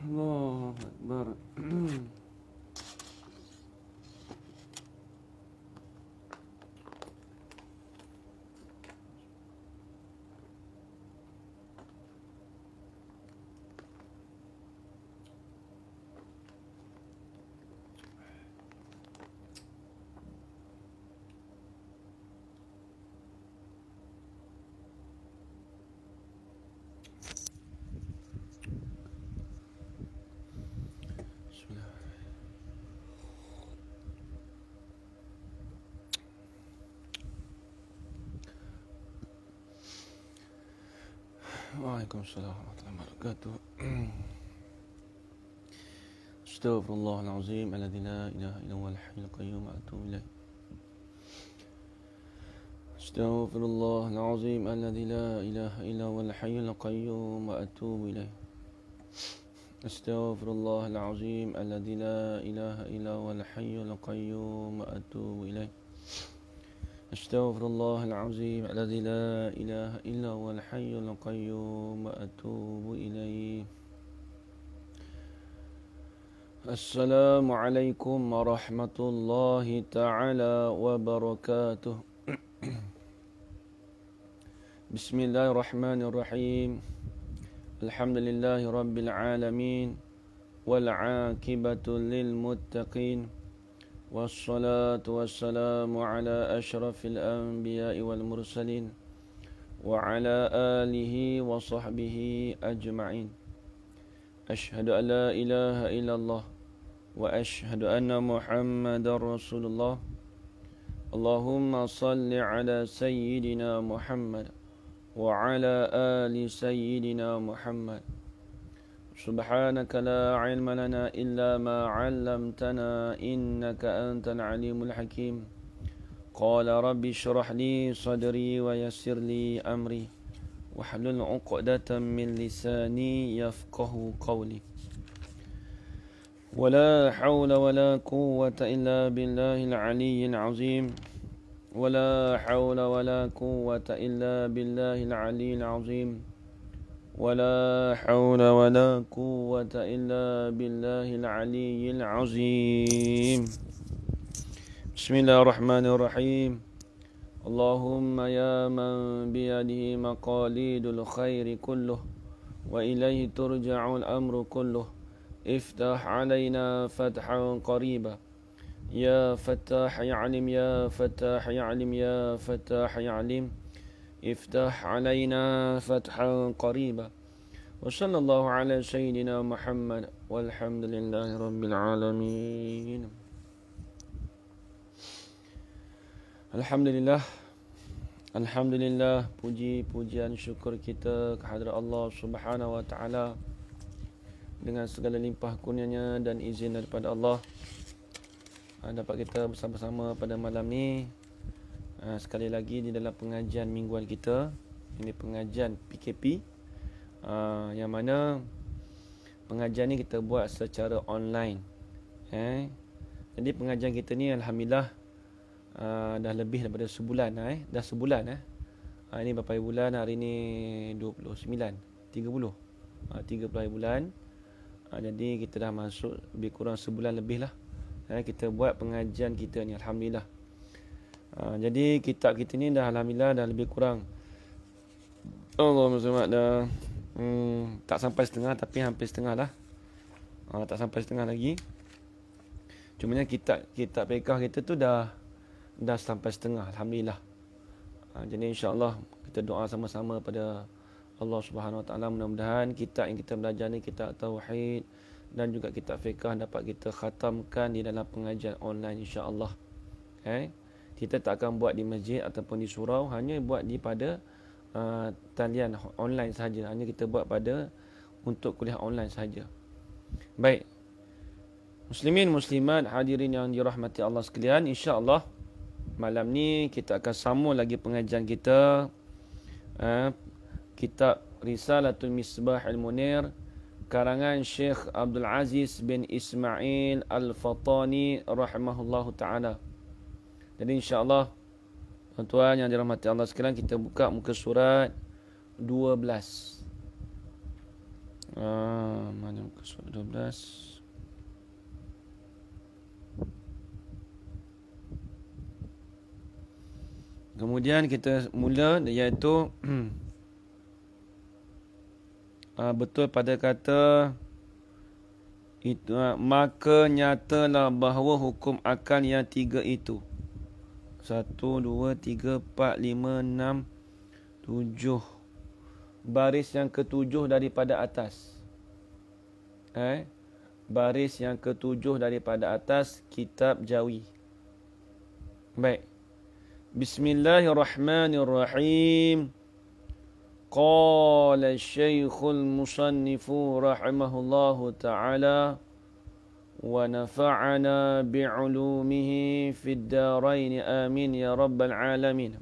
الله أكبر. بسم الله. وعليكم السلام ورحمة الله وبركاته. استغفر الله العظيم الذي لا إله إلا هو الحي القيوم وأتوب إليه. استغفر الله العظيم الذي لا إله إلا هو الحي القيوم وأتوب إليه. استغفر الله العظيم الذي لا إله إلا هو الحي القيوم وأتوب إليه. استغفر الله العظيم الذي لا إله إلا هو الحي القيوم وأتوب إليه. السلام عليكم ورحمة الله تعالى وبركاته. بسم الله الرحمن الرحيم. الحمد لله رب العالمين والعاقبة للمتقين والصلاة والسلام على أشرف الأنبياء والمرسلين وعلى آله وصحبه أجمعين. أشهد أن لا إله إلا الله وأشهد أن محمد رسول الله. اللهم صل على سيدنا محمد وعلى آل سيدنا محمد. سبحانك لا علم لنا إلا ما علمتنا إنك أنت العليم الحكيم. قال رب اشرح لي صدري ويسر لي أمري واحلل عقدة من لساني يفقه قولي. ولا حول ولا قوة إلا بالله العلي العظيم. ولا حول ولا قوة إلا بالله العلي العظيم. ولا حول ولا قوة إلا بالله العلي العظيم. بسم الله الرحمن الرحيم. اللهم يا من بيده مقاليد الخير كله وإليه ترجع الأمر كله، افتح علينا فتحا قريبا. يا فتاح يعلم يا فتاح يعلم يا فتاح يعلم. افتح علينا فتحا قريبا. وصلى الله على سيدنا محمد والحمد لله رب العالمين. Alhamdulillah. Alhamdulillah, puji-pujian syukur kita kehadrat Allah Subhanahu wa taala dengan segala limpah kurnianya dan izin daripada Allah, dapat kita bersama-sama pada malam ni sekali lagi di dalam pengajian mingguan kita. Ini pengajian PKP, yang mana pengajian ni kita buat secara online. Jadi pengajian kita ni alhamdulillah dah lebih daripada sebulan. Dah sebulan. Ini berapa hari bulan? Hari ni 29, 30 hari bulan. Jadi kita dah masuk lebih kurang sebulan lebih lah kita buat pengajian kita ni, alhamdulillah. Jadi kitab kita ni dah alhamdulillah dah lebih kurang, Allahumma salli dah tak sampai setengah, tapi hampir setengah dah. Tak sampai setengah lagi. Cumanya kitab fiqh kita tu dah sampai setengah, alhamdulillah. Jadi insya-Allah kita doa sama-sama pada Allah Subhanahu Wa Taala, mudah-mudahan kitab yang kita belajar ni, kitab tauhid dan juga kitab fiqh, dapat kita khatamkan di dalam pengajian online, insya-Allah. Kita tak akan buat di masjid ataupun di surau, hanya buat di pada talian online saja. Hanya kita buat pada untuk kuliah online saja. Baik. Muslimin muslimat hadirin yang dirahmati Allah sekalian, insya-Allah malam ni kita akan sambung lagi pengajian kita, kitab Risalatul Misbah Al-Munir karangan Syekh Abdul Aziz bin Ismail Al-Fatani rahimahullahu taala. Jadi insya-Allah tuan-tuan yang dirahmati Allah sekalian, kita buka muka surat 12. Mana muka Surat 12. Kemudian kita mula iaitu betul pada kata itu, maka nyatalah bahawa hukum akal yang tiga itu. 1, 2, 3, 4, 5, 6, 7. Baris yang ketujuh daripada atas. Baris yang ketujuh daripada atas kitab Jawi. Baik. Bismillahirrahmanirrahim. Qala Syekhul Musannifu rahimahullahu ta'ala wa nafa'ana bi'ulumihi fid darain amin ya rabbal alamin.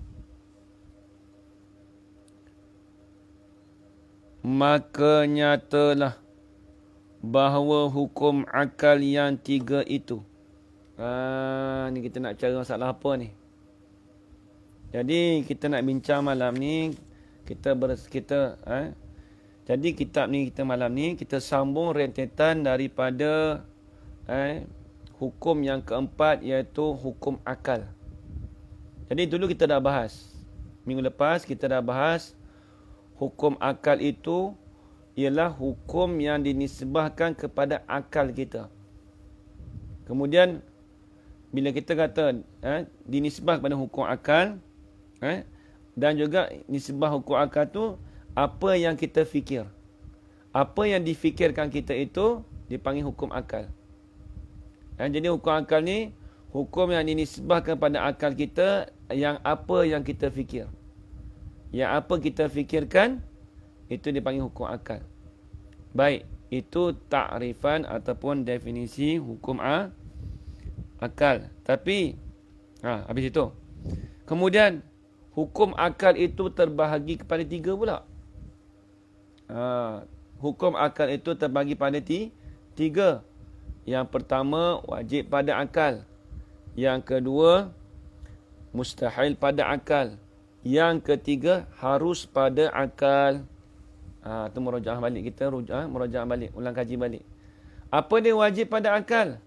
Maka nyatalah bahawa hukum akal yang tiga itu. Ni kita nak cari masalah apa ni? Jadi kita nak bincang malam ni, jadi kitab ni kita malam ni kita sambung rentetan daripada hukum yang keempat iaitu hukum akal. Jadi dulu kita dah bahas. Minggu lepas kita dah bahas hukum akal itu ialah hukum yang dinisbahkan kepada akal kita. Kemudian bila kita kata dinisbah kepada hukum akal, dan juga nisbah hukum akal tu apa yang kita fikir. Apa yang difikirkan kita itu dipanggil hukum akal. Jadi hukum akal ni hukum yang dinisbahkan pada akal kita yang apa yang kita fikir. Yang apa kita fikirkan itu dipanggil hukum akal. Baik, itu takrifan ataupun definisi hukum akal. Tapi habis itu. Kemudian hukum akal itu terbahagi kepada tiga pula. Hukum akal itu terbahagi pada tiga. Yang pertama, wajib pada akal. Yang kedua, mustahil pada akal. Yang ketiga, harus pada akal. Itu merajaah balik kita. Merajaah balik, ulang kaji balik. Apa dia wajib pada akal?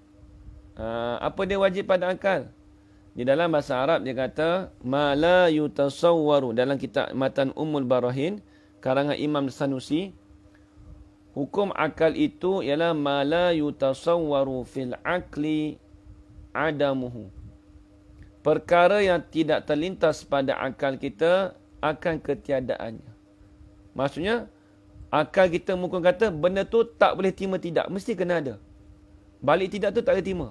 Apa dia wajib pada akal? Di dalam bahasa Arab dia kata ma la yutasawwaru, dalam kitab Matan Ummul Barahin karangan Imam Sanusi, hukum akal itu ialah ma la yutasawwaru fil aqli adamuhu. Perkara yang tidak terlintas pada akal kita akan ketiadaannya. Maksudnya akal kita mungkin kata benda tu tak boleh terima tidak, mesti kena ada. Balik tidak tu tak boleh terima.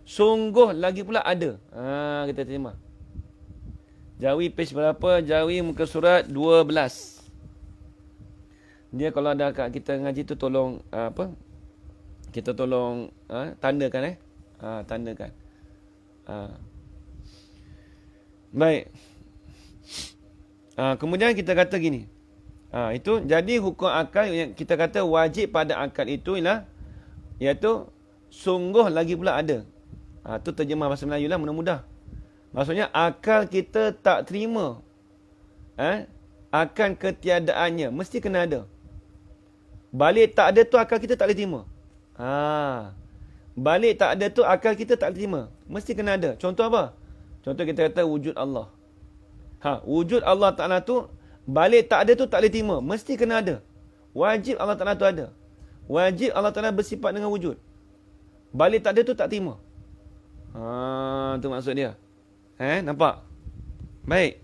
Sungguh lagi pula ada. Kita terima. Jawi page berapa? Jawi muka surat 12. Dia kalau ada kat kita ngaji tu tolong kita tolong tandakan tandakan. Baik. Kemudian kita kata gini. Itu jadi hukum akal yang kita kata wajib pada akal itu ialah iaitu sungguh lagi pula ada. Itu terjemah bahasa Melayu lah, mudah-mudah. Maksudnya akal kita tak terima akan ketiadaannya, mesti kena ada. Balik tak ada tu akal kita tak boleh terima. Balik tak ada tu akal kita tak boleh terima, mesti kena ada. Contoh apa? Contoh kita kata wujud Allah. Wujud Allah Ta'ala tu balik tak ada tu tak boleh terima, mesti kena ada. Wajib Allah Ta'ala tu ada. Wajib Allah Ta'ala bersifat dengan wujud. Balik tak ada tu tak terima. Itu maksud dia. Nampak? Baik.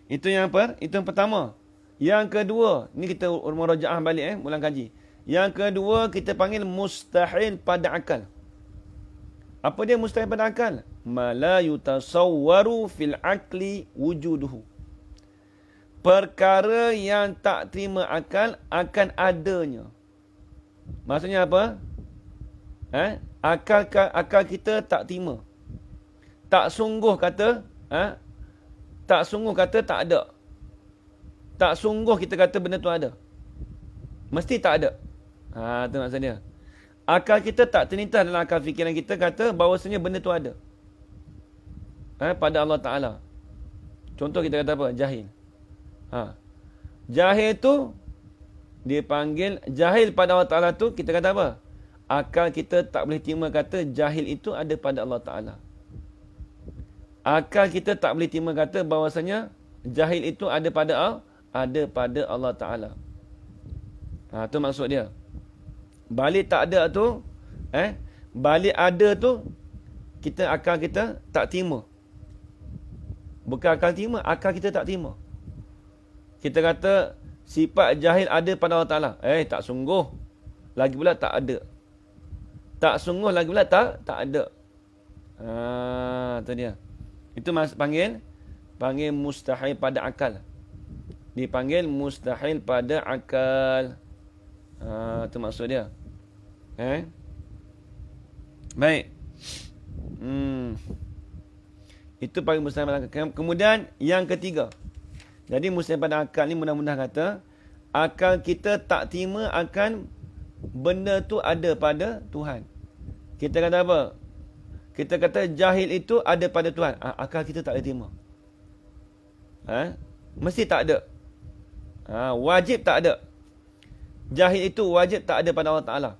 Itu yang apa? Itu yang pertama. Yang kedua, ni kita merajaah balik ulang kaji. Yang kedua kita panggil mustahil pada akal. Apa dia mustahil pada akal? Ma la yutasawwaru fil aqli wujuduhu. Perkara yang tak terima akal akan adanya. Maksudnya apa? Akal kita tak terima. Tak sungguh kata tak sungguh kata tak ada. Tak sungguh kita kata benda tu ada. Mesti tak ada. Itu maksud dia. Akal kita tak terlintas dalam akal fikiran kita kata bahawasanya benda tu ada. Pada Allah Ta'ala. Contoh kita kata apa? Jahil. Jahil tu Dia panggil jahil pada Allah Ta'ala tu, kita kata apa? Akal kita tak boleh terima kata jahil itu ada pada Allah Ta'ala. Akal kita tak boleh terima kata bahawasanya jahil itu ada pada Allah Ta'ala. Tu maksud dia. Balik tak ada tu, balik ada tu, akal kita tak terima. Bukan akal terima, akal kita tak terima. Kita kata sifat jahil ada pada Allah Ta'ala. Tak sungguh. Lagi pula tak ada. Tak sungguh lagi pula tak ada. Tu dia. Itu panggil mustahil pada akal. Dipanggil mustahil pada akal. Itu maksud dia. Baik. Itu panggil mustahil pada akal. Kemudian yang ketiga. Jadi mustahil pada akal ni mudah-mudahan kata akal kita tak terima akan benda tu ada pada Tuhan. Kita kata apa? Kita kata jahil itu ada pada Tuhan. Akal kita tak boleh terima. Mesti tak ada. Wajib tak ada. Jahil itu wajib tak ada pada Allah Ta'ala.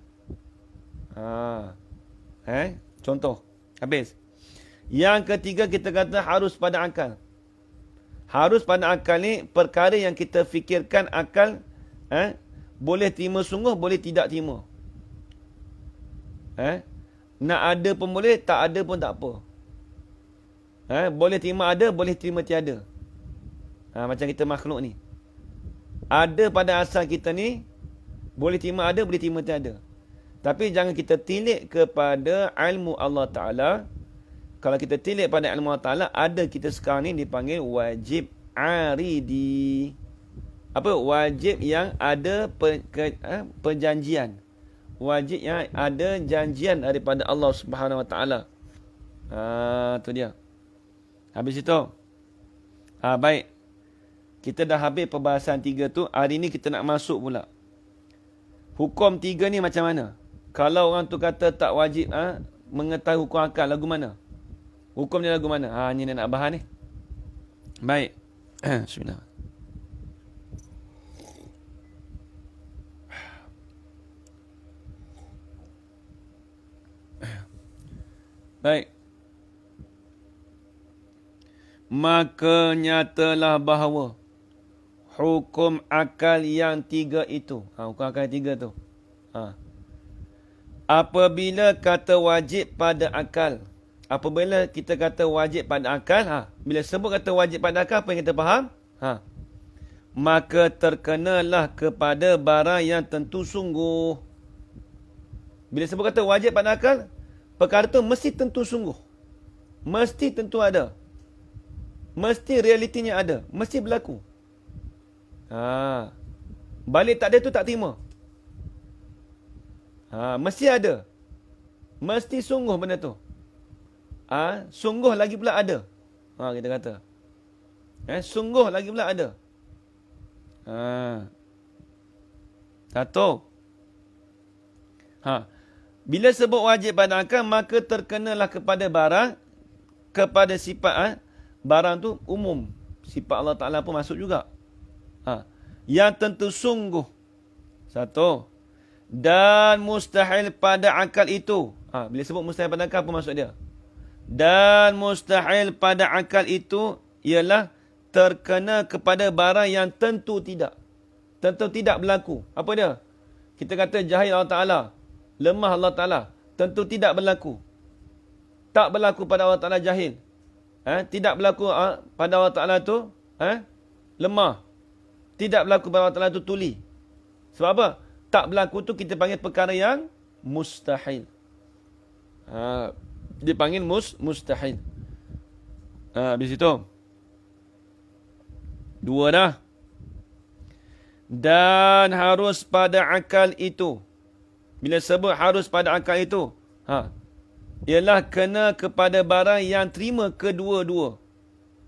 Contoh. Habis. Yang ketiga kita kata harus pada akal. Harus pada akal ni perkara yang kita fikirkan akal boleh terima sungguh, boleh tidak terima. Nak ada pun boleh, tak ada pun tak apa. Boleh terima ada, boleh terima tiada. Macam kita makhluk ni. Ada pada asal kita ni, boleh terima ada, boleh terima tiada. Tapi jangan kita tilik kepada ilmu Allah Ta'ala. Kalau kita tilik pada ilmu Allah Ta'ala, ada kita sekarang ni dipanggil wajib aridi. Apa? Wajib yang ada perjanjian. Wajib yang ada janjian daripada Allah Subhanahu Wa Ta'ala. Tu dia. Habis itu. Baik. Kita dah habis perbahasan 3 tu. Hari ni kita nak masuk pula. Hukum 3 ni macam mana? Kalau orang tu kata tak wajib mengetahui hukum akal, lagu mana? Hukum ni lagu mana? Ni nak bahas ni. Baik. Bismillah. Baik. Maka nyatalah bahawa hukum akal yang 3 itu. Hukum akal yang 3 tu. Apabila kata wajib pada akal. Apabila kita kata wajib pada akal. Bila sebut kata wajib pada akal, apa yang kita faham? Maka terkenalah kepada barang yang tentu sungguh. Bila sebut kata wajib pada akal, perkara tu mesti tentu sungguh. Mesti tentu ada. Mesti realitinya ada. Mesti berlaku. Balik tak ada tu tak terima. Mesti ada. Mesti sungguh benda tu. Sungguh lagi pula ada. Kita kata. Sungguh lagi pula ada. Satu. Bila sebut wajib pada akal, maka terkenalah kepada barang, kepada sifat barang tu umum. Sifat Allah Ta'ala pun masuk juga. Yang tentu sungguh. Satu. Dan mustahil pada akal itu. Bila sebut mustahil pada akal, apa maksud dia? Dan mustahil pada akal itu ialah terkena kepada barang yang tentu tidak. Tentu tidak berlaku. Apa dia? Kita kata jahil Allah Ta'ala. Lemah Allah Ta'ala. Tentu tidak berlaku. Tak berlaku pada Allah Ta'ala jahil. Tidak berlaku pada Allah Ta'ala tu lemah. Tidak berlaku pada Allah Ta'ala tu tuli. Sebab apa? Tak berlaku tu kita panggil perkara yang mustahil. Dipanggil mustahil. Habis itu. 2 dah. Dan harus pada akal itu. Bila sebut harus pada akal itu. Ialah kena kepada barang yang terima kedua-dua.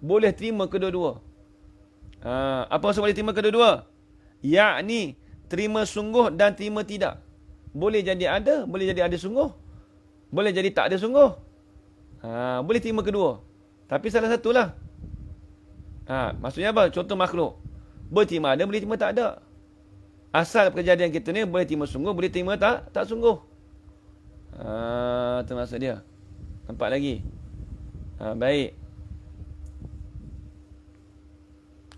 Boleh terima kedua-dua. Apa maksud boleh terima kedua-dua? Yakni terima sungguh dan terima tidak. Boleh jadi ada, boleh jadi ada sungguh. Boleh jadi tak ada sungguh. Boleh terima kedua. Tapi salah satulah. Maksudnya apa? Contoh makhluk. Boleh terima ada, boleh terima tak ada. Asal kejadian kita ni boleh terima sungguh, boleh terima tak sungguh. Itu maksud dia. Nampak lagi? Baik.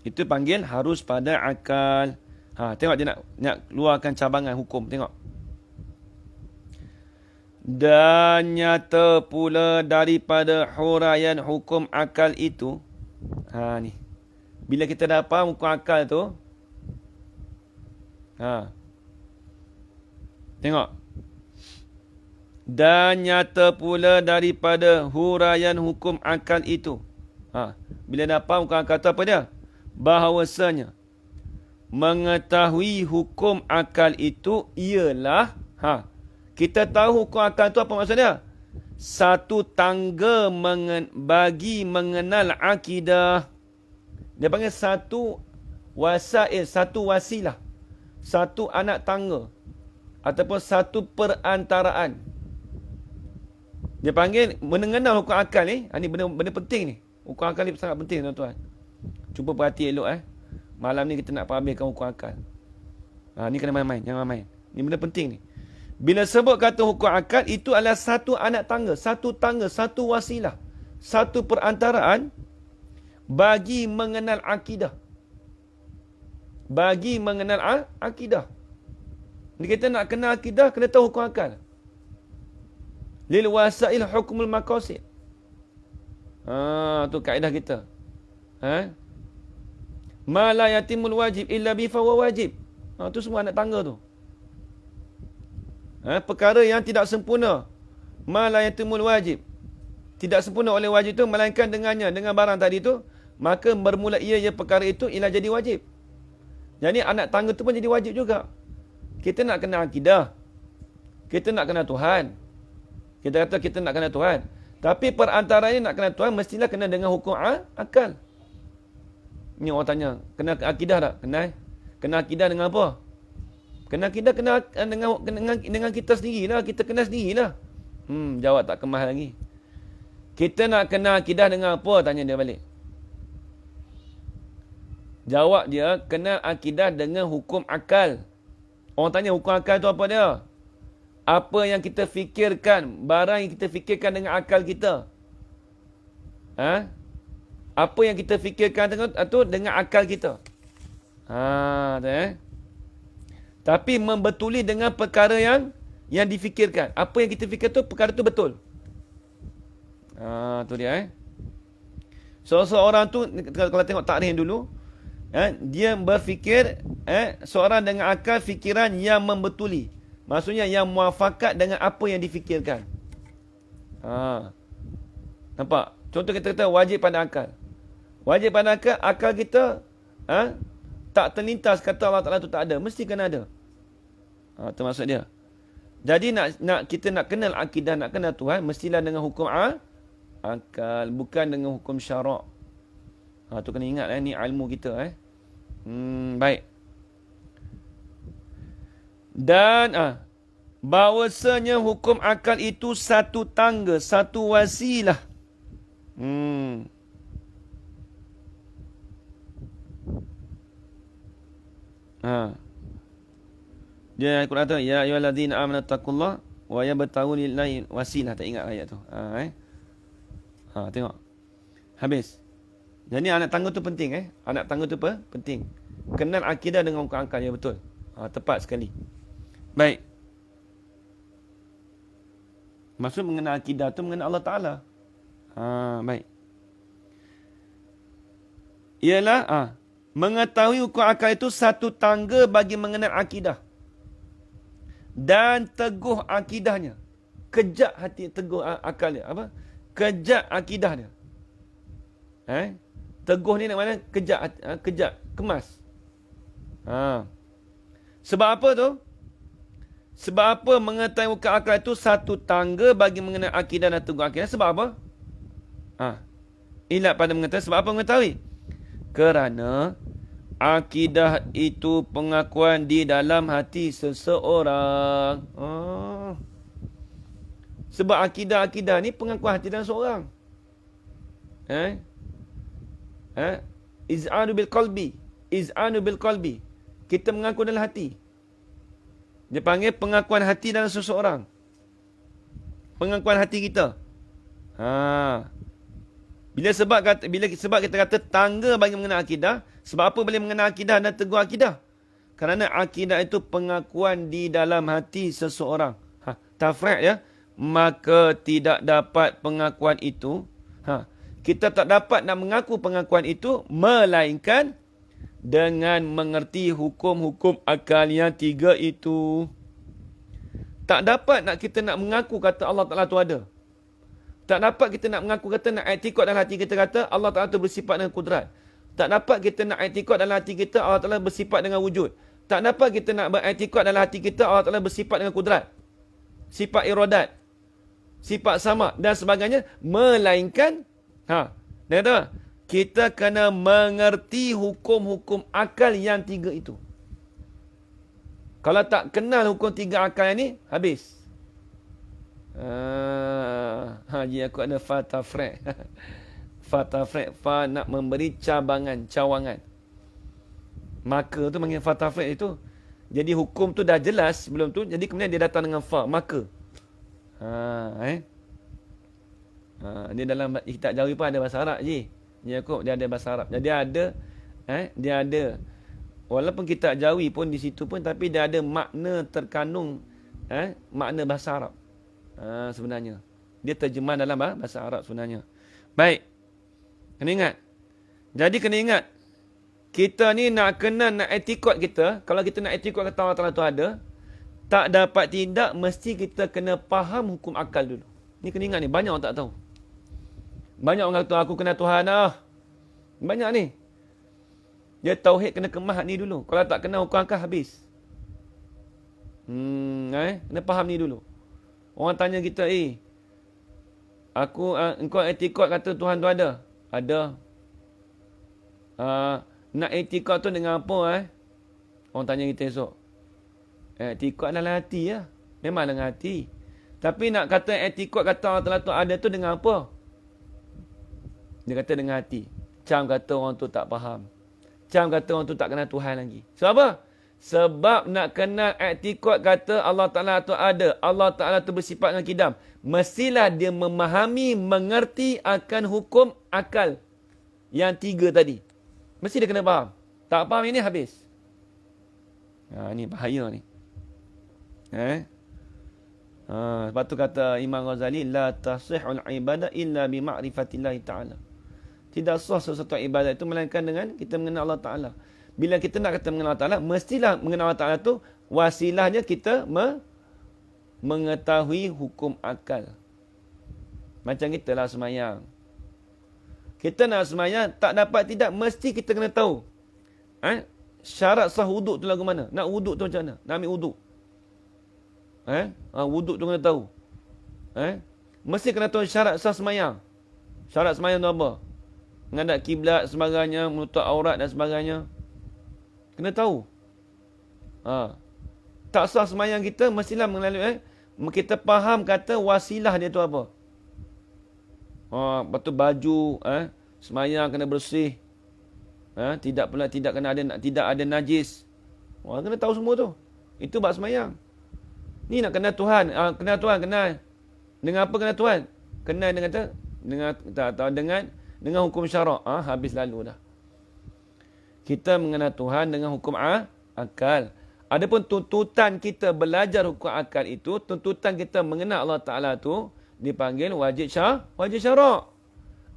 Itu panggil harus pada akal. Tengok dia nak keluarkan cabangan hukum. Tengok. Dan nyata pula daripada huraian hukum akal itu. Ni. Bila kita dah faham hukum akal tu. Tengok. Dan nyata pula daripada huraian hukum akal itu. Bila dah faham hukum akal tu apa dia? Bahawasanya mengetahui hukum akal itu ialah kita tahu hukum akal itu apa maksudnya? Satu tangga bagi mengenal akidah. Dia panggil satu wasail, satu wasilah. Satu anak tangga. Ataupun satu perantaraan. Dia panggil mengenal hukum akal ni. Ini benda penting ni. Hukum akal ni sangat penting tuan-tuan. Cuba perhati elok Malam ni kita nak pahamkan hukum akal. Ni kena main-main. Jangan main. Ni benda penting ni. Bila sebut kata hukum akal, itu adalah satu anak tangga, satu wasilah, satu perantaraan bagi mengenal akidah. Bagi mengenal akidah. Ni kita nak kenal akidah, kena tahu hukum akal. Lil wasail hukmul maqasid. Tu kaedah kita. Ma la yatimul wajib illa bi fa wajib. Tu semua anak tangga tu. Perkara yang tidak sempurna. Ma la yatimul wajib. Tidak sempurna oleh wajib itu, melainkan dengannya, dengan barang tadi tu, maka bermula ia perkara itu ialah jadi wajib. Jadi anak tangga tu pun jadi wajib juga. Kita nak kenal akidah. Kita nak kenal Tuhan. Kita kata kita nak kenal Tuhan. Tapi perantara ini nak kenal Tuhan, mestilah kena dengan hukum akal. Ni orang tanya, kenal akidah tak? Kenal. Kenal akidah dengan apa? Kenal akidah dengan kita sendirilah. Kita kenal sendirilah. Jawab tak kemas lagi. Kita nak kenal akidah dengan apa? Tanya dia balik. Jawab dia, kenal akidah dengan hukum akal. Orang tanya hukum akal tu apa dia? Apa yang kita fikirkan, barang yang kita fikirkan dengan akal kita. Apa yang kita fikirkan tu dengan akal kita. Tapi membetuli dengan perkara yang difikirkan. Apa yang kita fikir tu, perkara tu betul. Tu dia. Seorang tu, kalau tengok takrim dulu, dia berfikir, seorang dengan akal fikiran yang membetuli. Maksudnya yang muafakat dengan apa yang difikirkan. Nampak? Contoh kita kata wajib pada akal. Wajib pada akal, akal kita tak terlintas kata Allah Ta'ala tu tak ada. Mesti kena ada. Itu maksud dia. Jadi kita nak kenal akidah, nak kenal Tuhan, mestilah dengan hukum akal. Bukan dengan hukum syarak. Tu kena ingat ni ilmu kita. Baik. Dan bahawasanya hukum akal itu satu tangga, satu wasilah. Dia Al-Quran tu, ya ayyuhallazina amanu taqullah wa yabtaghu lillahi wasilah. Tak ingat ayat tu. Tengok. Habis. Jadi anak tangga tu penting. Anak tangga tu penting. Kenal akidah dengan hukum akal. Ya betul. Tepat sekali. Baik. Maksud mengenal akidah tu mengenal Allah Ta'ala. Baik. Ialah mengetahui hukum akal itu satu tangga bagi mengenal akidah. Dan teguh akidahnya. Kejak hati teguh akalnya. Apa? Kejak akidahnya. Teguh ni nak mana? Kejak. Kemas. Sebab apa tu? Sebab apa mengetahui hukum akal itu satu tangga bagi mengenal akidah dan teguh akidah? Sebab apa? Ilat pada mengetahui. Sebab apa mengetahui? Kerana akidah itu pengakuan di dalam hati seseorang. Sebab akidah ni pengakuan hati dalam seorang. Iz'anu bil qalbi. Kita mengaku dalam hati. Dia panggil pengakuan hati dalam seseorang. Pengakuan hati kita. Sebab kita kata tangga bagi mengenal akidah. Sebab apa boleh mengenal akidah dan teguh akidah? Kerana akidah itu pengakuan di dalam hati seseorang. Tafriq ya. Maka tidak dapat pengakuan itu. Kita tak dapat nak mengaku pengakuan itu. Melainkan dengan mengerti hukum-hukum akal yang 3 itu. Tak dapat kita nak mengaku kata Allah Ta'ala tu ada. Tak dapat kita nak mengaku kata nak i'tikad dalam hati kita kata Allah Ta'ala tu bersifat dengan kudrat. Tak dapat kita nak i'tikad dalam hati kita Allah Ta'ala bersifat dengan wujud. Tak dapat kita nak beriktikad dalam hati kita Allah Ta'ala bersifat dengan kudrat. Sifat iradat. Sifat sama dan sebagainya. Melainkan, dia kata, kita kena mengerti hukum-hukum akal yang 3 itu. Kalau tak kenal hukum 3 akal yang ni, habis. Haji aku ada fatafrek. Fatafrek, nak memberi cawangan. Maka tu panggil fatafrek itu. Jadi hukum tu dah jelas sebelum tu. Jadi kemudian dia datang dengan fa, maka. Dia dalam kitab Jawi pun ada bahasa Arab je. Dia ada bahasa Arab. Jadi dia ada. Walaupun kitab Jawi pun di situ pun, tapi dia ada makna terkandung makna bahasa Arab. Sebenarnya. Dia terjemah dalam bahasa Arab sebenarnya. Baik. Kena ingat. Jadi kena ingat. Kita ni nak i'tikad kita. Kalau kita nak i'tikad kata Allah Ta'ala tu ada. Tak dapat tidak, mesti kita kena faham hukum akal dulu. Ni kena ingat ni. Banyak orang tak tahu. Banyak orang kata aku kenal Tuhan lah. Banyak ni. Dia tauhid kena kemah ni dulu. Kalau tak kenal hukum akal habis. Kena faham ni dulu. Orang tanya kita, engkau i'tikad kata Tuhan tu ada? Ada. Nak i'tikad tu dengan apa? Orang tanya kita esok. I'tikad dalam hati lah. Memang dengan hati. Tapi nak kata i'tikad kata Allah Ta'ala tu ada tu dengan apa? Dia kata dengan hati. Macam kata orang tu tak faham. Macam kata orang tu tak kenal Tuhan lagi. Sebab apa? Sebab nak kenal i'tikad kata Allah Ta'ala tu ada. Allah Ta'ala tu bersifat dengan kidam. Mestilah dia memahami, mengerti akan hukum akal. Yang 3 tadi. Mesti dia kena faham. Tak faham ini habis. Ini bahaya ni. Sebab tu kata Imam Ghazali, la tasihul ibadah illa bi ma'rifatillahi ta'ala. Tidak sah sesuatu ibadat itu melainkan dengan kita mengenal Allah Ta'ala. Bila kita nak kata mengenal Allah Ta'ala, mestilah mengenal Allah Ta'ala tu wasilahnya kita mengetahui hukum akal. Macam kita lah semayang. Kita nak semayang, tak dapat tidak, mesti kita kena tahu. Syarat sah wuduk tu lagu mana? Nak wuduk tu macam mana? Nak ambil wuduk. Wuduk tu kena tahu. Mesti kena tahu syarat sah semayang. Syarat semayang tu apa? Menghadap kiblat sebagainya, menutup aurat dan sebagainya. Kena tahu. Tak sah semayang kita, mestilah melalui kita faham kata wasilah dia tu apa. Lepas tu baju, semayang kena bersih. Tidak ada najis. Kena tahu semua tu. Itu bab semayang. Ni nak kenal Tuhan. Kenal Tuhan, kenal. Dengan apa kenal Tuhan? Kenal dengan hukum syarak. Habis lalu dah. Kita mengenal Tuhan dengan hukum akal. Adapun tuntutan kita belajar hukum akal itu, tuntutan kita mengenal Allah Ta'ala tu dipanggil wajib syarak.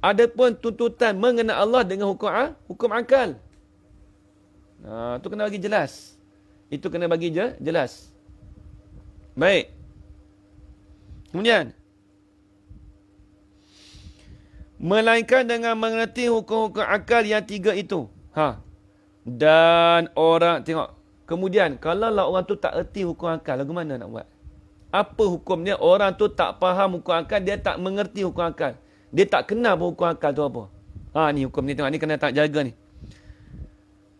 Adapun tuntutan mengenal Allah dengan hukum akal. Itu kena bagi jelas. Itu kena bagi jelas. Baik. Kemudian, melainkan dengan mengerti hukum-hukum akal yang 3 itu. Dan orang, tengok. Kemudian, kalau lah orang tu tak erti hukum akal, lagu mana nak buat? Apa hukum dia? Orang tu tak faham hukum akal, dia tak mengerti hukum akal. Dia tak kenal hukum akal tu apa. Ni hukum ni, tengok. Ni kena tak jaga ni.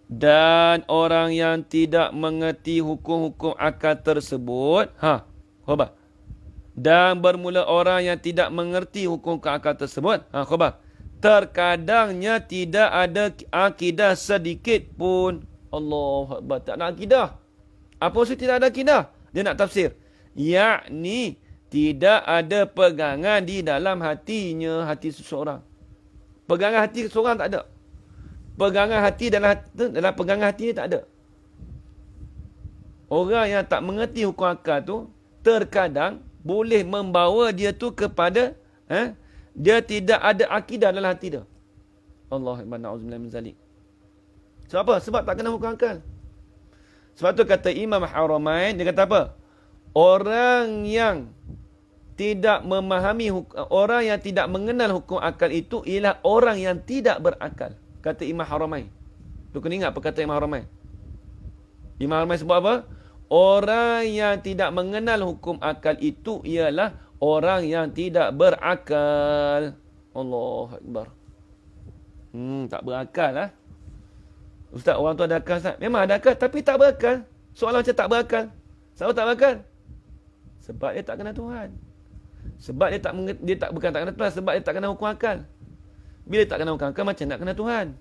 Dan orang yang tidak mengerti hukum-hukum akal tersebut. Khabar. Dan bermula orang yang tidak mengerti hukum-hukum akal tersebut. Khabar. Terkadangnya tidak ada akidah sedikit pun. Allahu Akbar. Tak ada akidah. Apa maksud tidak ada akidah? Dia nak tafsir. Yakni tidak ada pegangan di dalam hatinya, hati seseorang. Pegangan hati seseorang tak ada. Pegangan hati dalam pegangan hati ni tak ada. Orang yang tak mengerti hukum akal tu terkadang boleh membawa dia tu kepada dia tidak ada akidah dalam hati dia. Allah na'udzubillah min zalik. Sebab apa? Sebab tak kena hukum akal. Sebab tu kata Imam Haramain, dia kata apa? Orang yang tidak memahami orang yang tidak mengenal hukum akal itu ialah orang yang tidak berakal. Kata Imam Haramain. Tu kena ingat perkataan Imam Haramain. Imam Haramain sebut apa? Orang yang tidak mengenal hukum akal itu ialah orang yang tidak berakal. Allahu Akbar. Tak berakal lah. Ustaz, orang tu ada akal, Ustaz? Memang ada akal, tapi tak berakal. Soalan macam tak berakal. Sebab tak berakal? Sebab dia tak kenal Tuhan. Sebab dia tak bukan tak kenal Tuhan, sebab dia tak kenal hukum akal. Bila tak kenal hukum akal, macam nak kenal Tuhan.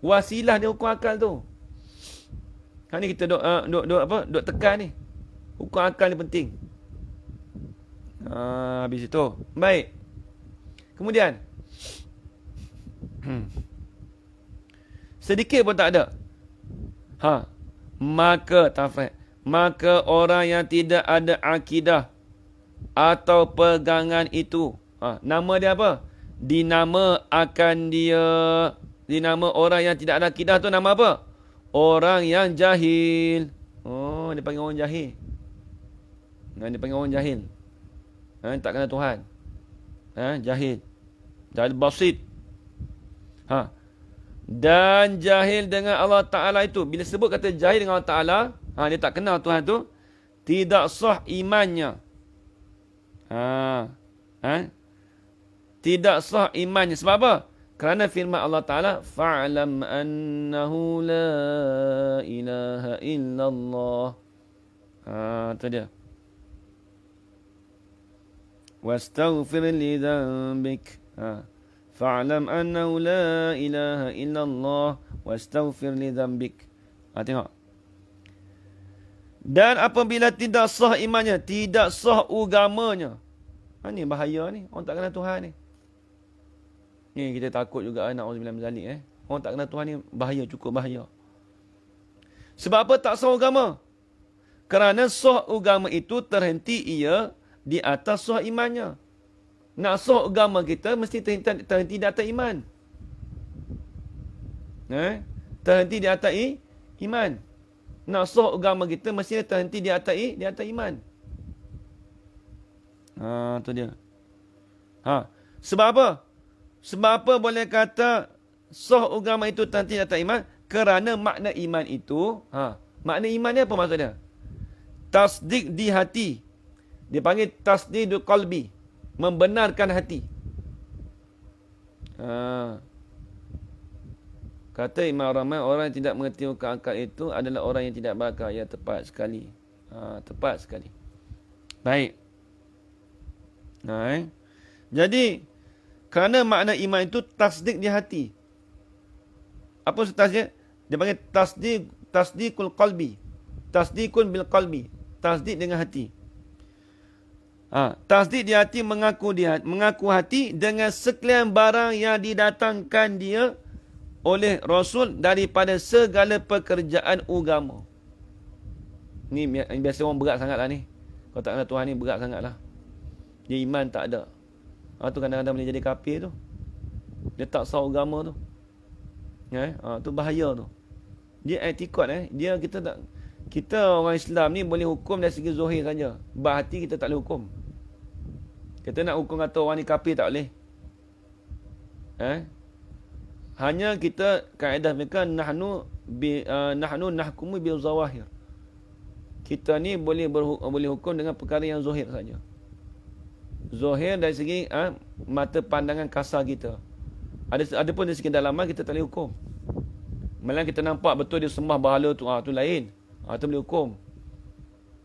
Wasilah dia hukum akal tu. Ni kita duk tekan ni. Hukum akal ni penting. Habis itu. Baik. Kemudian. Sedikit pun tak ada. Maka orang yang tidak ada akidah atau pegangan itu, nama dia apa? Dinama orang yang tidak ada akidah tu nama apa? Orang yang jahil. Oh, dia panggil orang jahil. Dia panggil orang jahil. Tak kenal Tuhan. Jahil. Jahil basit. Dan jahil dengan Allah Ta'ala itu. Bila sebut kata jahil dengan Allah Ta'ala, dia tak kenal Tuhan tu, tidak sah imannya. Tidak sah imannya. Sebab apa? Kerana firman Allah Ta'ala, fa'lam annahu la ilaha illallah. Itu dia. Wastaghfir li dhanbik. Fa'lam annahu la ilaha illallah wastaghfir li dhanbik. Tengok. Dan apabila tidak sah imannya, tidak sah agamanya. Ni bahaya ni. Orang tak kenal Tuhan ni. Ni kita takut juga na'udzubillah min zalik. Orang tak kenal Tuhan ni bahaya, cukup bahaya. Sebab apa tak sah agama? Kerana sah agama itu terhenti ia di atas sah imannya. Nak sah agama kita mesti terhenti di atas iman. Terhenti di atas iman. Nak sah agama kita mesti terhenti di atas iman. Tu dia. Sebab apa? Sebab apa boleh kata sah agama itu terhenti di atas iman? Kerana makna iman itu, makna iman ni apa maksudnya? Tasdik di hati. Dia panggil tasdidul qalbi. Membenarkan hati. Kata Imam Rahman, orang yang tidak mengerti hukum akal itu adalah orang yang tidak berakal. Ya, tepat sekali. Tepat sekali. Baik. Jadi, kerana makna iman itu tasdik di hati. Apa tasdik? Dia panggil tasdikul qalbi. Tasdikun bil qalbi. Tasdik dengan hati. Tasdik di hati mengaku hati dengan sekalian barang yang didatangkan dia oleh Rasul daripada segala pekerjaan agama. Ni biasa orang berat sangat lah ni. Kalau tak kenal Tuhan ni berat sangat lah. Dia iman tak ada. Tu kadang-kadang boleh jadi kafir tu. Dia tak sah agama tu. Tu bahaya tu. Dia i'tikad dia kita orang Islam ni boleh hukum dari segi zahir saja. Bahati kita tak boleh hukum. Kita nak hukum kata orang ni kafir tak boleh. Hanya kita kaedah mereka nahnu nahkumu bil zawahir. Kita ni boleh hukum dengan perkara yang zahir saja. Zahir dari segi mata pandangan kasar kita. Ada pun dari segi dalaman kita tak boleh hukum. Malah kita nampak betul dia sembah berhala tu, tu lain. Tu boleh hukum.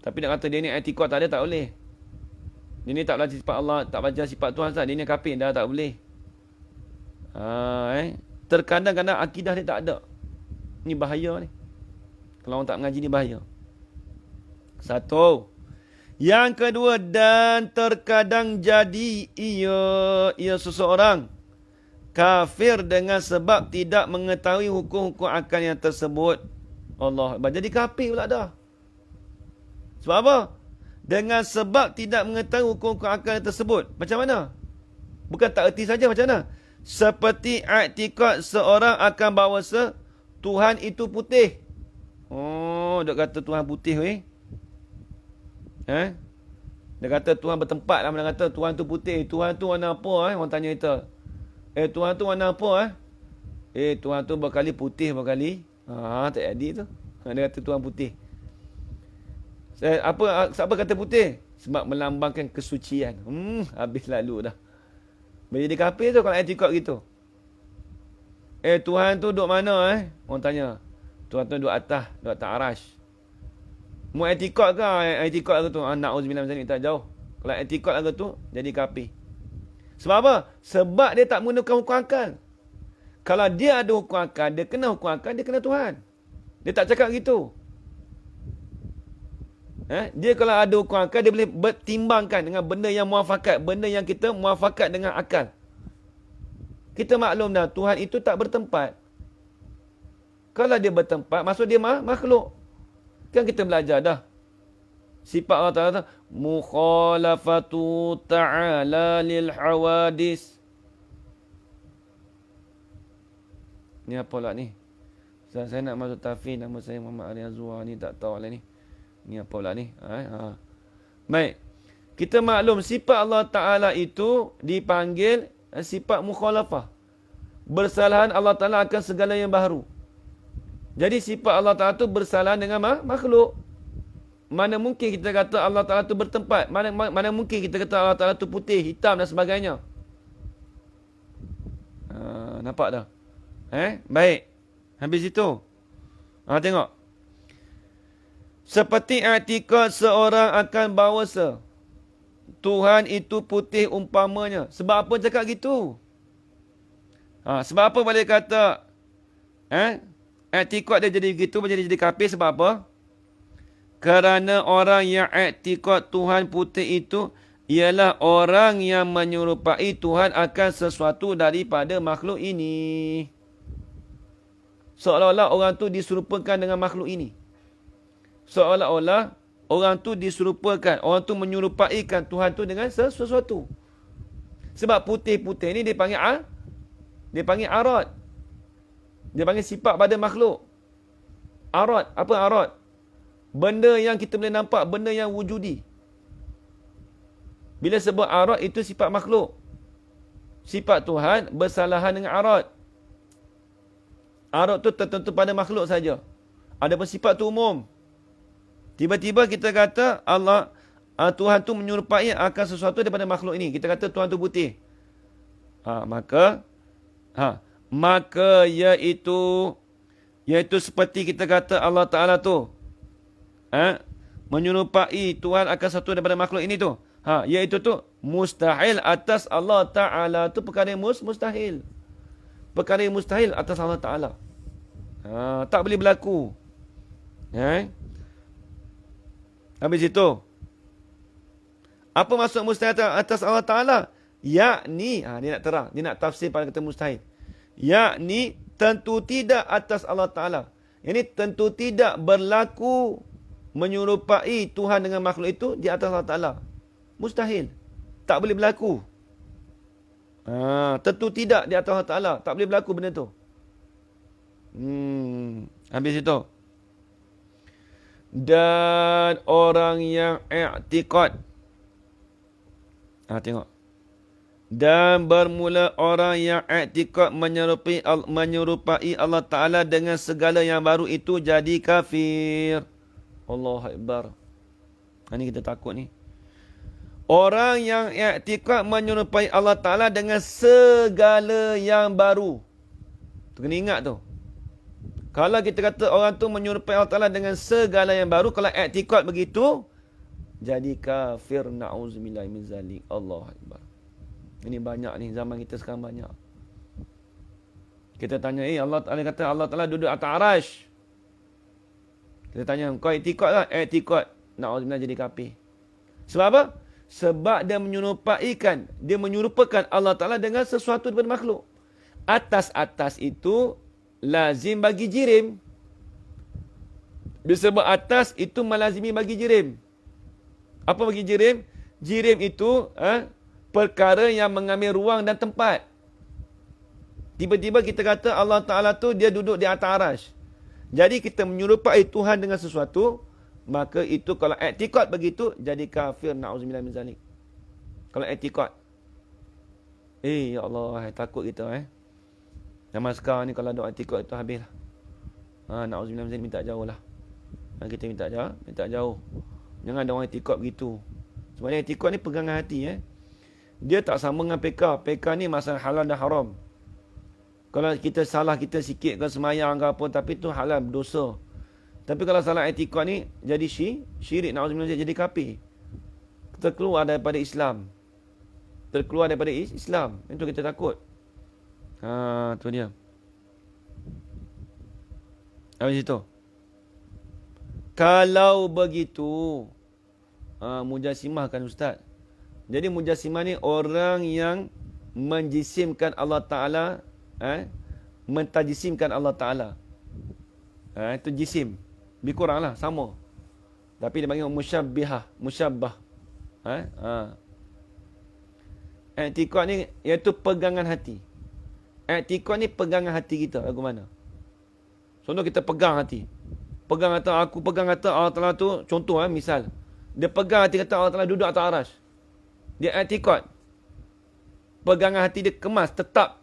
Tapi nak kata dia ni i'tikad tak ada, tak boleh. Dia ni tak belajar sifat Allah, tak belajar sifat Tuhan, dia ni kafir, dah tak boleh. Terkadang-kadang akidah dia tak ada. Ni bahaya ni. Kalau orang tak mengaji ni bahaya. Satu. Yang kedua, dan terkadang jadi ia seseorang kafir dengan sebab tidak mengetahui hukum-hukum akal yang tersebut. Allah Akbar. Jadi kafir pula dah. Sebab apa? Dengan sebab tidak mengetahui hukum-hukum akal yang tersebut. Macam mana? Bukan tak erti saja, macam mana? Seperti i'tikad seorang akan bahawa Tuhan itu putih. Oh, dia kata Tuhan putih weh. Dia kata Tuhan bertempat lah. Dia kata Tuhan tu putih. Tuhan tu warna apa? Orang tanya kita. Tuhan tu warna apa? Tuhan tu berkali putih berkali. Tak jadi tu. Dia kata Tuhan putih. Siapa kata putih? Sebab melambangkan kesucian. Habis lalu dah. Jadi kafir tu kalau i'tikad gitu. Tuhan tu duduk mana? Orang tanya. Tuhan tu duduk atas arash. Mu i'tikad ke? I'tikad ke tu? Na'udzubillah macam ni tak jauh. Kalau i'tikad ke tu, jadi kafir. Sebab apa? Sebab dia tak menggunakan hukum akal. Kalau dia ada hukum akal, dia kena hukum akal, dia kena Tuhan. Dia tak cakap gitu. Dia kalau ada hukum akal, dia boleh bertimbangkan dengan benda yang muafakat. Benda yang kita muafakat dengan akal. Kita maklum dah, Tuhan itu tak bertempat. Kalau dia bertempat, maksud dia makhluk. Kan kita belajar dah. Sifat Allah Ta'ala, mukhalafatu ta'ala lil hawadis. Ni apa pula ni? Saya nak masuk tafsir, nama saya Muhammad Ali Azwar ni, tak tahu lah ni. Ni apa pula ni? Baik. Kita maklum sifat Allah Ta'ala itu dipanggil sifat mukhalafah. Bersalahan Allah Ta'ala akan segala yang baharu. Jadi sifat Allah Ta'ala itu bersalahan dengan makhluk. Mana mungkin kita kata Allah Ta'ala itu bertempat. Mana mungkin kita kata Allah Ta'ala itu putih, hitam dan sebagainya. Nampak dah? Baik. Habis itu. Tengok. Seperti i'tikad seorang akan bahawa Tuhan itu putih umpamanya. Sebab apa cakap gitu? Sebab apa boleh kata i'tikad dia jadi begitu, jadi kafir sebab apa? Kerana orang yang i'tikad Tuhan putih itu ialah orang yang menyerupai Tuhan akan sesuatu daripada makhluk ini. Seolah-olah orang tu diserupakan dengan makhluk ini. Seolah-olah orang tu diserupakan, orang tu menyerupaikan Tuhan tu dengan sesuatu. Sebab putih-putih ni dia panggil arad. Dia panggil sifat pada makhluk. Arad, apa arad? Benda yang kita boleh nampak, benda yang wujudi. Bila sebut arad itu sifat makhluk. Sifat Tuhan bersalahan dengan arad. Arad tu tertentu pada makhluk saja. Adapun sifat tu umum. Tiba-tiba kita kata Tuhan tu menyerupai akan sesuatu daripada makhluk ini. Kita kata Tuhan tu putih. Maka iaitu seperti kita kata Allah Ta'ala tu menyerupai Tuhan akan sesuatu daripada makhluk ini tu. Iaitu tu mustahil atas Allah Ta'ala tu perkara yang mustahil. Perkara yang mustahil atas Allah Ta'ala. Tak boleh berlaku. Habis itu, apa maksud mustahil atas Allah Ta'ala? Yakni, dia nak terang, dia nak tafsir pada kata mustahil. Yakni, tentu tidak atas Allah Ta'ala. Ini tentu tidak berlaku menyerupai Tuhan dengan makhluk itu di atas Allah Ta'ala. Mustahil. Tak boleh berlaku. Tentu tidak di atas Allah Ta'ala. Tak boleh berlaku benda tu. Habis itu. Dan orang yang i'tikad. Tengok. Dan bermula orang yang i'tikad menyerupai Allah Ta'ala dengan segala yang baru itu jadi kafir. Allahu Akbar. Ini kita takut ni. Orang yang i'tikad menyerupai Allah Ta'ala dengan segala yang baru. Tu kena ingat tu. Kalau kita kata orang tu menyerupai Allah Ta'ala dengan segala yang baru, kalau i'tikad begitu, jadi kafir. Na'udzubillah min zalik. Allahu Akbar. Ini banyak ni, zaman kita sekarang banyak. Kita tanya, Allah Ta'ala kata Allah Ta'ala duduk atas arash. Kita tanya, kau i'tikad tak? I'tikad. na'udzubillah jadi kafir. Sebab apa? Sebab dia menyerupakan Allah Ta'ala dengan sesuatu daripada makhluk. Atas-atas itu lazim bagi jirim. Bila sebut atas itu melazimi bagi jirim. Apa bagi jirim? Jirim itu perkara yang mengambil ruang dan tempat. Tiba-tiba kita kata Allah Ta'ala tu dia duduk di atas arasy. Jadi kita menyerupai Tuhan dengan sesuatu, maka itu kalau i'tiqad begitu jadi kafir, na'udzubillah min zalik. Kalau i'tiqad. Ya Allah, takut kita Zaman sekarang ni kalau ada i'tiqad itu habislah. Na'udzubillah min zalik, minta jauh lah. Kita minta jauh. Jangan ada orang i'tiqad begitu. Sebenarnya i'tiqad ni pegangan hati Dia tak sama dengan PK. PK ni masalah halal dan haram. Kalau kita salah kita sikit ke semayang ke apa, tapi tu halal, dosa. Tapi kalau salah i'tiqad ni jadi syirik, na'udzubillah jadi kafir. Terkeluar daripada Islam. Itu kita takut. Tu dia. Habis itu. Kalau begitu, mujassimah kan Ustaz. Jadi mujassimah ni orang yang menjisimkan Allah Ta'ala, mentajisimkan Allah Ta'ala. Itu jisim. Lebih kurang lah, sama. Tapi dia panggil musyabbah. I'tiqad ni iaitu pegangan hati. I'tiqad ni pegangan hati kita. Lagu mana? Contoh kita pegang hati. Aku pegang kata Allah Ta'ala tu, contoh misal. Dia pegang hati kata Allah Ta'ala duduk atas arasy. Dia i'tiqad. Pegangan hati dia kemas, tetap.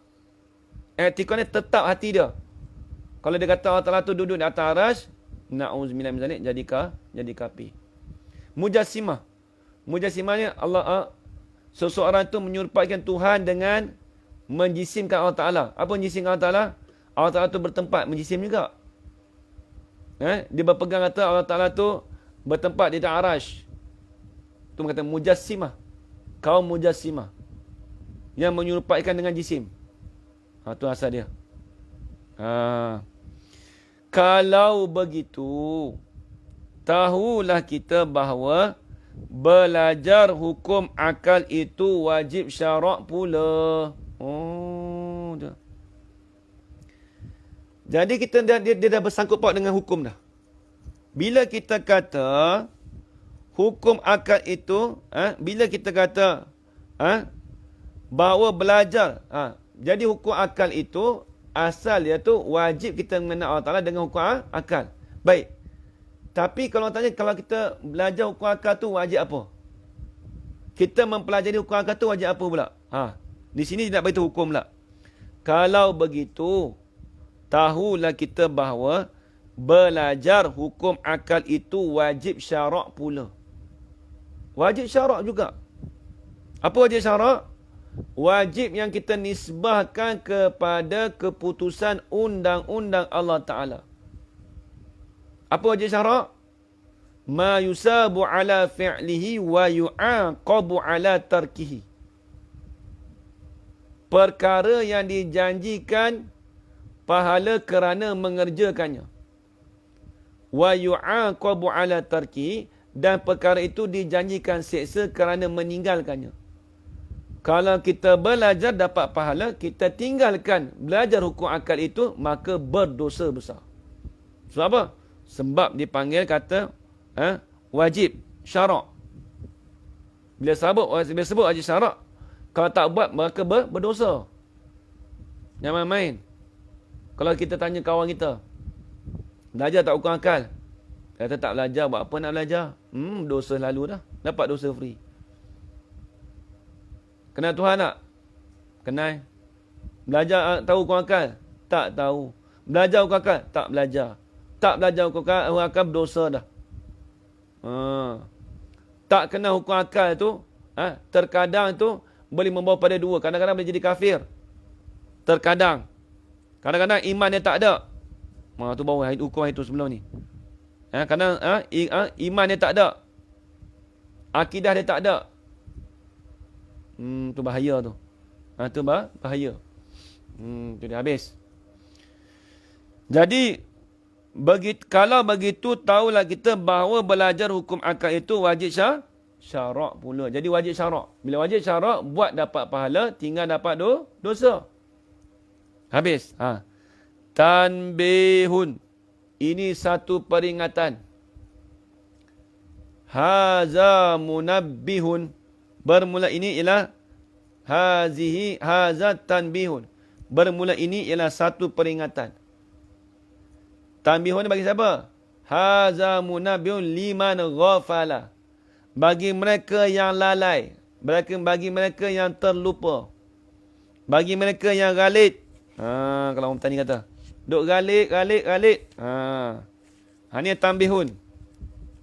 I'tiqad ni tetap hati dia. Kalau dia kata Allah Ta'ala tu duduk di atas arasy, na'udzubillah min zalik, jadi kafir. Mujassimah ni Allah seseorang tu menyerupaikan Tuhan dengan menjisimkan Allah Ta'ala. Apa menjisimkan Allah Ta'ala? Allah Ta'ala tu bertempat, menjisim juga. Dia berpegang kata Allah Ta'ala tu bertempat di atas arasy. Itu kata mujassimah. Kaum mujassimah. Yang menyerupaikan dengan jisim. Itu asal dia. Kalau begitu, tahulah kita bahawa belajar hukum akal itu wajib syarak pula. Dah. Jadi dia dah bersangkut paut dengan hukum dah. Bila kita kata hukum akal itu, bila kita kata bahawa belajar, jadi hukum akal itu asal dia tu wajib kita mengenal Allah Ta'ala dengan hukum akal. Baik. Tapi kalau tanya, kalau kita belajar hukum akal tu wajib apa? Kita mempelajari hukum akal tu wajib apa pula? Di sini tidak beritahu hukum pula. Kalau begitu, tahulah kita bahawa belajar hukum akal itu wajib syarak pula. Wajib syarak juga. Apa wajib syarak? Wajib yang kita nisbahkan kepada keputusan undang-undang Allah Ta'ala. Apa wajib syarak? Ma yusabu ala fi'lihi wa yu'aqabu ala tarkihi. Perkara yang dijanjikan pahala kerana mengerjakannya. Wa yu'aqabu ala tarkihi. Dan perkara itu dijanjikan seksa kerana meninggalkannya. Kalau kita belajar dapat pahala, kita tinggalkan belajar hukum akal itu, maka berdosa besar. Sebab apa? Sebab dipanggil kata wajib syarak. Bila sebut wajib syarak, kalau tak buat maka berdosa. Jangan main-main. Kalau kita tanya kawan kita, belajar tak hukum akal? Kata tak belajar, buat apa nak belajar? Dosa lalu dah. Dapat dosa free. Kenal Tuhan tak? Kenal. Belajar tahu hukum akal? Tak tahu. Belajar hukum akal? Tak belajar. Tak belajar hukum akal berdosa dah. Tak kenal hukum akal tu, terkadang tu boleh membawa pada dua. Kadang-kadang boleh jadi kafir. Terkadang. Kadang-kadang iman dia tak ada. Tu bawa hukum itu sebelum ni. Kadang iman dia tak ada. Akidah dia tak ada. Tu bahaya tu. Tu bahaya. Tu dia habis. Jadi Kalau begitu, tahulah kita bahawa belajar hukum akad itu wajib syarak pula. Jadi wajib syarak. Bila wajib syarak, buat dapat pahala, tinggal dapat dosa. Habis. Tanbihun. Ini satu peringatan. Haza munabbihun. Bermula ini ialah haza tanbihun. Bermula ini ialah satu peringatan. Tanbihun bagi siapa? Haza munabbihun liman ghafala. Bagi mereka yang lalai. Bagi mereka yang terlupa. Bagi mereka yang ghalit. Kalau orang tani kata. Duk ghalit. Ini tanbihun.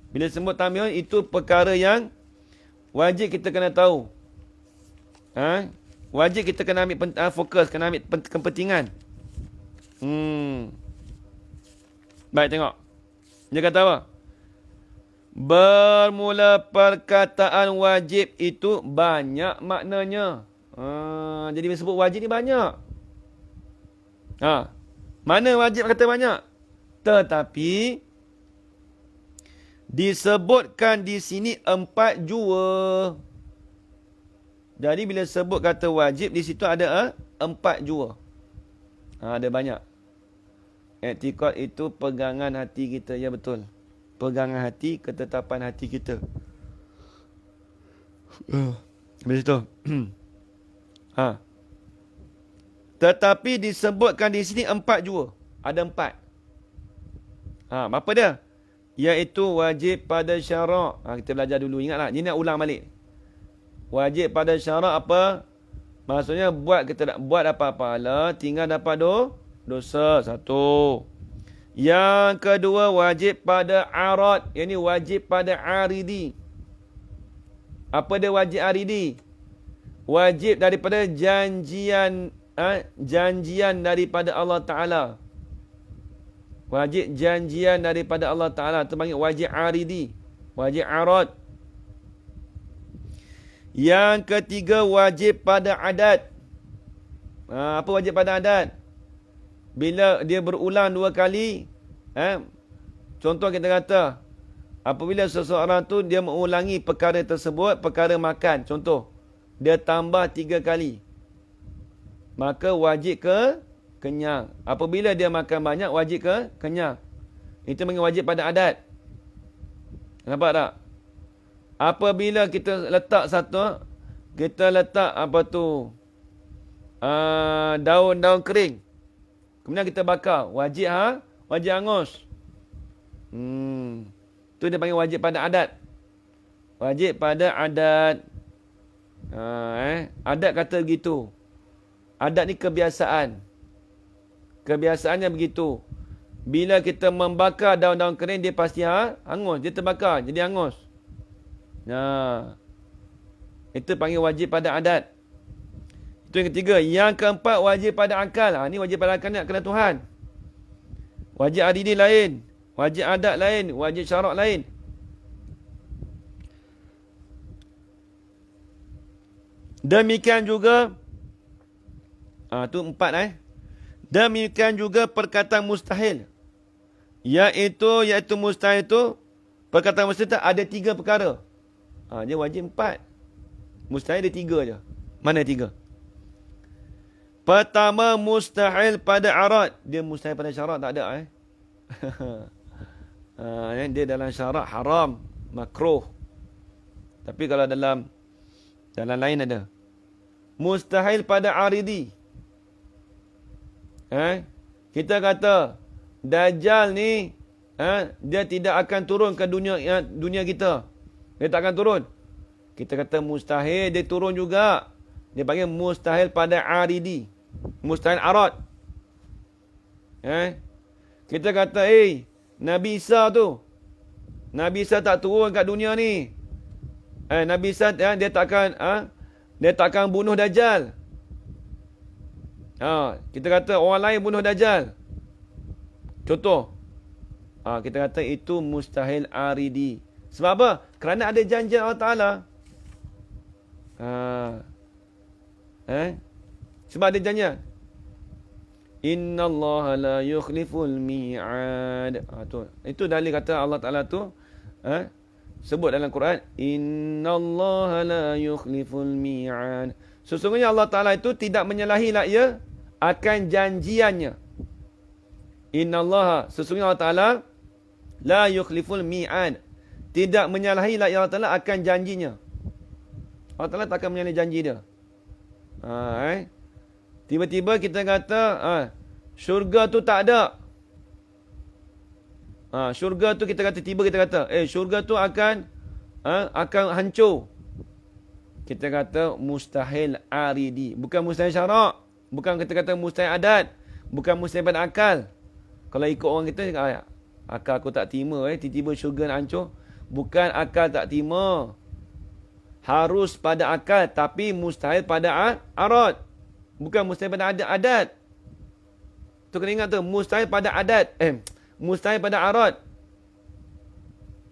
Bila sebut tanbihun, itu perkara yang wajib kita kena tahu. Wajib kita kena ambil fokus, kena ambil kepentingan. Baik, tengok. Dia kata apa? Bermula perkataan wajib itu banyak maknanya. Jadi disebut wajib ni banyak. Mana wajib kata banyak? Tetapi disebutkan di sini 4 jua. Jadi bila sebut kata wajib, di situ ada 4 jua. Ada banyak. I'tiqad itu pegangan hati kita. Ya, betul. Pegangan hati, ketetapan hati kita. Habis itu. Tetapi disebutkan di sini 4 jua. Ada 4. Apa dia? Iaitu wajib pada syarak. Kita belajar dulu. Ingatlah. Ini nak ulang balik. Wajib pada syarak apa? Maksudnya kita buat dapat pahala, tinggal dapat dosa. Satu. Yang kedua, wajib pada arad. Yang ini wajib pada aridi. Apa dia wajib aridi? Wajib daripada janjian daripada Allah Ta'ala. Wajib janjian daripada Allah Ta'ala. Itu panggil wajib aridi. Wajib arad. Yang ketiga, wajib pada adat. Apa wajib pada adat? Bila dia berulang 2 kali, contoh kita kata, apabila seseorang tu dia mengulangi perkara tersebut, perkara makan, contoh, dia tambah 3 kali, maka wajib kenyang. Apabila dia makan banyak, wajib kenyang. Itu panggil wajib pada adat. Nampak tak? Apabila kita letak daun-daun kering, kemudian kita bakar, wajib angus. Tu dia panggil wajib pada adat. Wajib pada adat. Adat kata begitu. Adat ni kebiasaan. Kebiasaannya begitu. Bila kita membakar daun-daun kering, dia pasti angus. Dia terbakar, jadi angus. Itu panggil wajib pada adat. Itu yang ketiga. Yang keempat, wajib pada akal. Ini wajib pada akal, nak kena Tuhan. Wajib adidi lain. Wajib adat lain. Wajib syarak lain. Demikian juga. Itu 4. Demikian juga perkataan mustahil. Iaitu mustahil itu. Perkataan mustahil itu ada 3 perkara. Dia wajib 4. Mustahil ada 3 je. Mana 3? Pertama, mustahil pada arad. Dia mustahil pada syarak tak ada. Dia dalam syarak haram, makruh. Tapi kalau dalam lain ada. Mustahil pada aridi. Kita kata Dajjal ni dia tidak akan turun ke dunia kita. Dia tak akan turun. Kita kata mustahil, dia turun juga. Dia panggil mustahil pada aridi. Mustahil arad. Kita kata, Nabi Isa tu. Nabi Isa tak turun kat dunia ni. Nabi Isa dia takkan bunuh Dajjal. Kita kata orang lain bunuh Dajjal. Contoh. Kita kata itu mustahil aridi. Sebab apa? Kerana ada janji Allah Ta'ala. Sebab ada janji. Innallaha la yukhliful mi'ad. Tu. Itu dalil kata Allah Taala tu sebut dalam Quran, innallaha la yukhliful mi'ad. Sesungguhnya Allah Taala itu tidak menyalahi ya akan janjiannya. Innallaha, sesungguhnya Allah Taala la yukhliful mi'ad, tidak menyalahi Allah Taala akan janjinya. Allah Taala tak akan menyalahi janji dia. Tiba-tiba kita kata syurga tu tak ada. Syurga tu kita kata, syurga tu akan hancur. Kita kata mustahil aridi, bukan mustahil syarak, bukan kita kata mustahil adat, bukan mustahil pada akal. Kalau ikut orang kita, akal aku tak terima tiba-tiba syurga nak hancur. Bukan akal tak terima, harus pada akal, tapi mustahil pada arad. Bukan mustahil pada adat. Tu kena ingat tu, mustahil pada adat. Mustahil pada arad.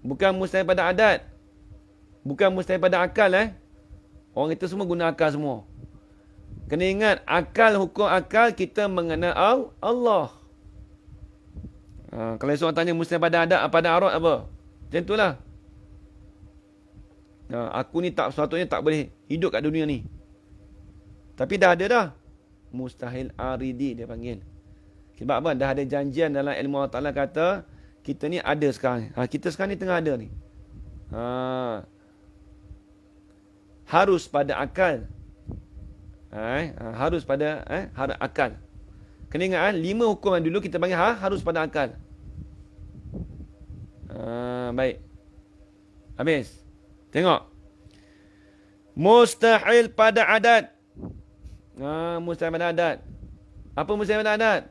Bukan mustahil pada adat. Bukan mustahil pada akal. Orang kita semua guna akal semua. Kena ingat, akal, hukum akal, kita mengenal Allah. Kalau seorang tanya mustahil pada adat, pada arad apa? Macam itulah. Aku ni sepatutnya tak boleh hidup kat dunia ni. Tapi dah ada dah. Mustahil aridi dia panggil. Sebab apa? Dah ada janjian dalam ilmu Allah Ta'ala kata, kita ni ada sekarang. Kita sekarang ni tengah ada ni. Harus pada akal. Harus pada akal. Kena ingat, 5 hukuman dulu kita panggil harus pada akal. Baik. Habis. Tengok. Mustahil pada adat. Mustahil pada adat. Apa mustahil pada adat?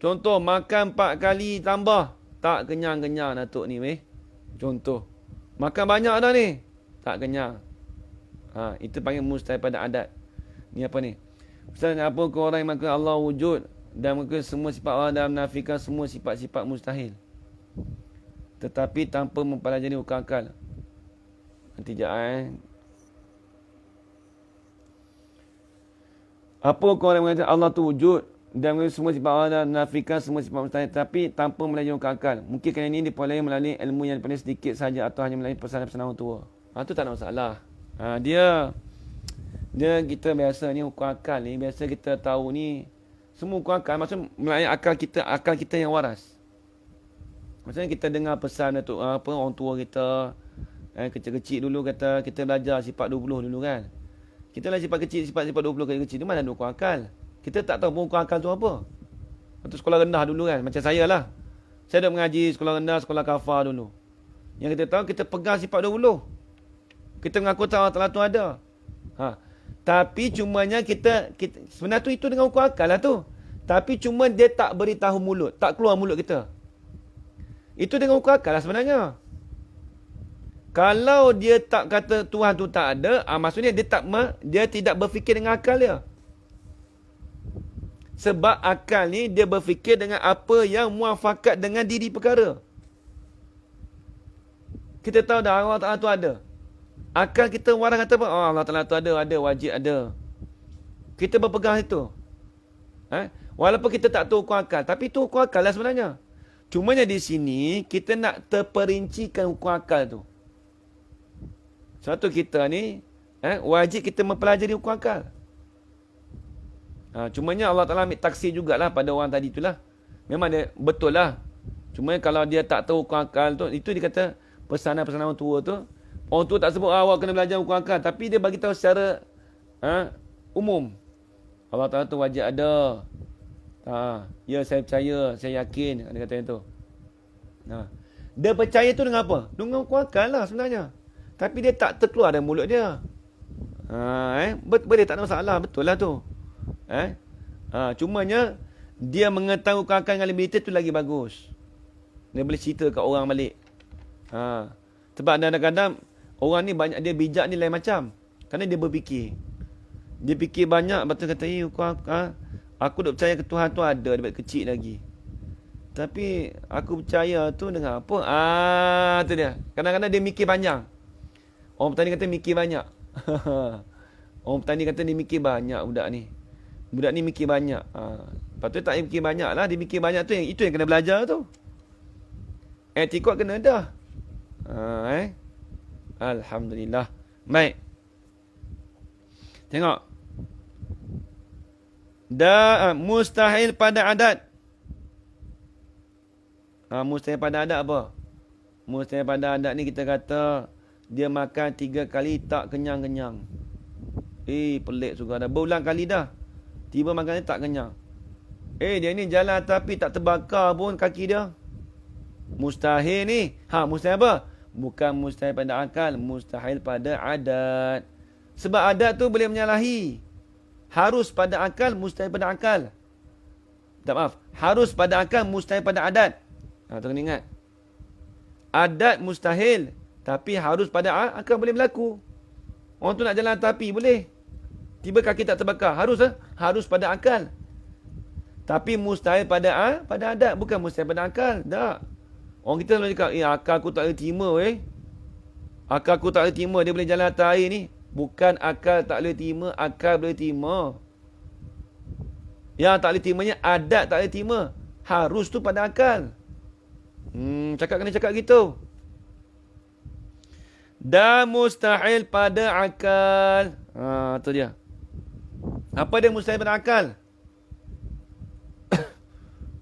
Contoh, makan 4 kali tambah. Tak kenyang-kenyang Datuk ni weh. Contoh. Makan banyak dah ni. Tak kenyang. Itu panggil mustahil pada adat. Ni apa ni? Ustaz, apa ke orang yang mengaku Allah wujud dan mengaku semua sifat Allah dan menafikan semua sifat-sifat mustahil, tetapi tanpa mempelajari hukum akal. Nanti sekejap Apa kau orang mengatakan Allah tu wujud dan semua sifat Allah dan menafikan semua sifat mustahil, tapi tanpa mempelajari hukum akal. Mungkin kerana ini diperoleh melalui ilmu yang paling sedikit saja atau hanya melalui pesanan-pesanan orang tua. Itu tak ada masalah. Dia kita biasa ni hukum akal ni, biasa kita tahu ni semua hukum akal, maksud melalui akal kita yang waras. Maksudnya kita dengar pesan Datuk orang tua kita kecil-kecil dulu, kata kita belajar sifat 20 dulu kan. Kita lah sifat kecil, sifat 20 kecil tu mana ada hukum akal. Kita tak tahu pun hukum akal tu apa. Waktu sekolah rendah dulu kan, macam saya lah. Saya dah mengaji sekolah rendah, sekolah kafar dulu. Yang kita tahu, kita pegang sifat 20. Kita mengaku tak Allah Ta'ala tu ada. Tapi cumanya kita sebenarnya tu itu dengan hukum akal lah tu. Tapi cuma dia tak beritahu mulut, tak keluar mulut kita. Itu dengan hukum akal lah sebenarnya. Kalau dia tak kata Tuhan tu tak ada, maksudnya dia tidak berfikir dengan akal dia. Sebab akal ni dia berfikir dengan apa yang muafakat dengan diri perkara. Kita tahu dah Allah Ta'ala tu ada. Akal kita waras kata apa? Allah Ta'ala tu ada, wajib ada. Kita berpegang itu. Walaupun kita tak tahu hukum akal, tapi itu hukum akal lah sebenarnya. Cumanya di sini kita nak terperincikan hukum akal tu. Satu kita ni wajib kita mempelajari hukum akal. Cumanya Allah Ta'ala ambil taksir jugalah pada orang tadi itulah. Memang dia betul lah. Cumanya kalau dia tak tahu hukum akal tu, itu dia kata pesanan-pesanan orang tua tu. Orang tua tak sebut awak kena belajar hukum akal, tapi dia bagi tahu secara umum. Allah Ta'ala tu wajib ada. Ya, saya percaya, saya yakin. Dia kata yang tu. Dia percaya tu dengan apa? Dengan hukum akal lah sebenarnya. Tapi dia tak terkeluar dari mulut dia. Boleh tak ada masalah. Betul lah tu. Cumanya dia mengetahui hukum akal dengan lebih detail tu lagi bagus. Dia boleh cerita kat orang balik. Sebab kadang-kadang orang ni banyak, dia bijak ni lain macam. Kerana dia berfikir. Dia fikir banyak, betul kata, aku duk percaya ke Tuhan tu ada daripada kecil lagi. Tapi aku percaya tu dengan apa? Tu dia. Kadang-kadang dia mikir panjang. Orang petani kata mikir banyak. Orang petani kata dia mikir banyak budak ni. Budak ni mikir banyak. Lepas tu tak mikir banyak lah. Dia mikir banyak tu, itu yang kena belajar tu. Etikot kena dah. Alhamdulillah. Baik. Tengok. Mustahil pada adat. Mustahil pada adat apa? Mustahil pada adat ni kita kata dia makan 3 kali tak kenyang-kenyang. Pelik juga dah. Berulang kali dah. Tiba makan ni tak kenyang. Dia ni jalan tapi tak terbakar pun kaki dia. Mustahil ni. Mustahil apa? Bukan mustahil pada akal. Mustahil pada adat. Sebab adat tu boleh menyalahi. Harus pada akal, mustahil pada akal. Tak, maaf. Harus pada akal, mustahil pada adat. Tu kena ingat. Adat mustahil. Tapi harus pada akal boleh berlaku. Orang tu nak jalan tapi boleh. Tiba kaki tak terbakar. Harus pada akal. Tapi mustahil pada adat. Bukan mustahil pada akal. Tak. Orang kita selalu cakap, akal aku tak boleh terima Akal aku tak boleh terima. Dia boleh jalan atas air ni. Bukan akal tak boleh terima. Akal boleh terima. Yang tak boleh terimanya, adat tak boleh terima. Harus tu pada akal. Kena cakap gitu. Dan mustahil pada akal. Tu dia. Apa dia mustahil pada akal?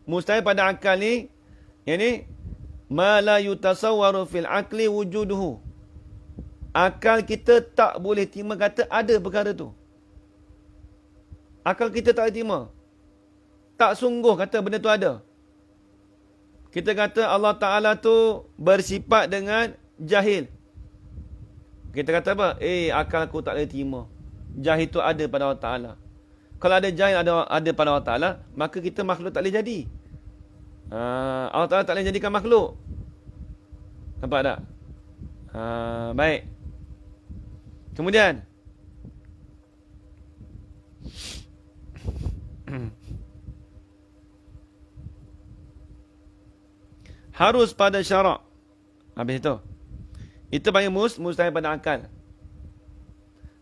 Mustahil pada akal ni, yang ni, ma la yutasawwaru fil aqli wujuduhu. Akal kita tak boleh terima kata ada perkara tu. Akal kita tak boleh terima. Tak sungguh kata benda tu ada. Kita kata Allah Ta'ala tu bersifat dengan jahil. Kita kata apa? Akal aku tak boleh terima. Jahil tu ada pada Allah Ta'ala. Kalau ada jahil ada pada Allah Ta'ala, maka kita makhluk tak boleh jadi. Allah Ta'ala tak boleh jadikan makhluk. Nampak tak? Baik. Kemudian. Harus pada syarak. Habis itu. Itu panggil mustahil pada akal.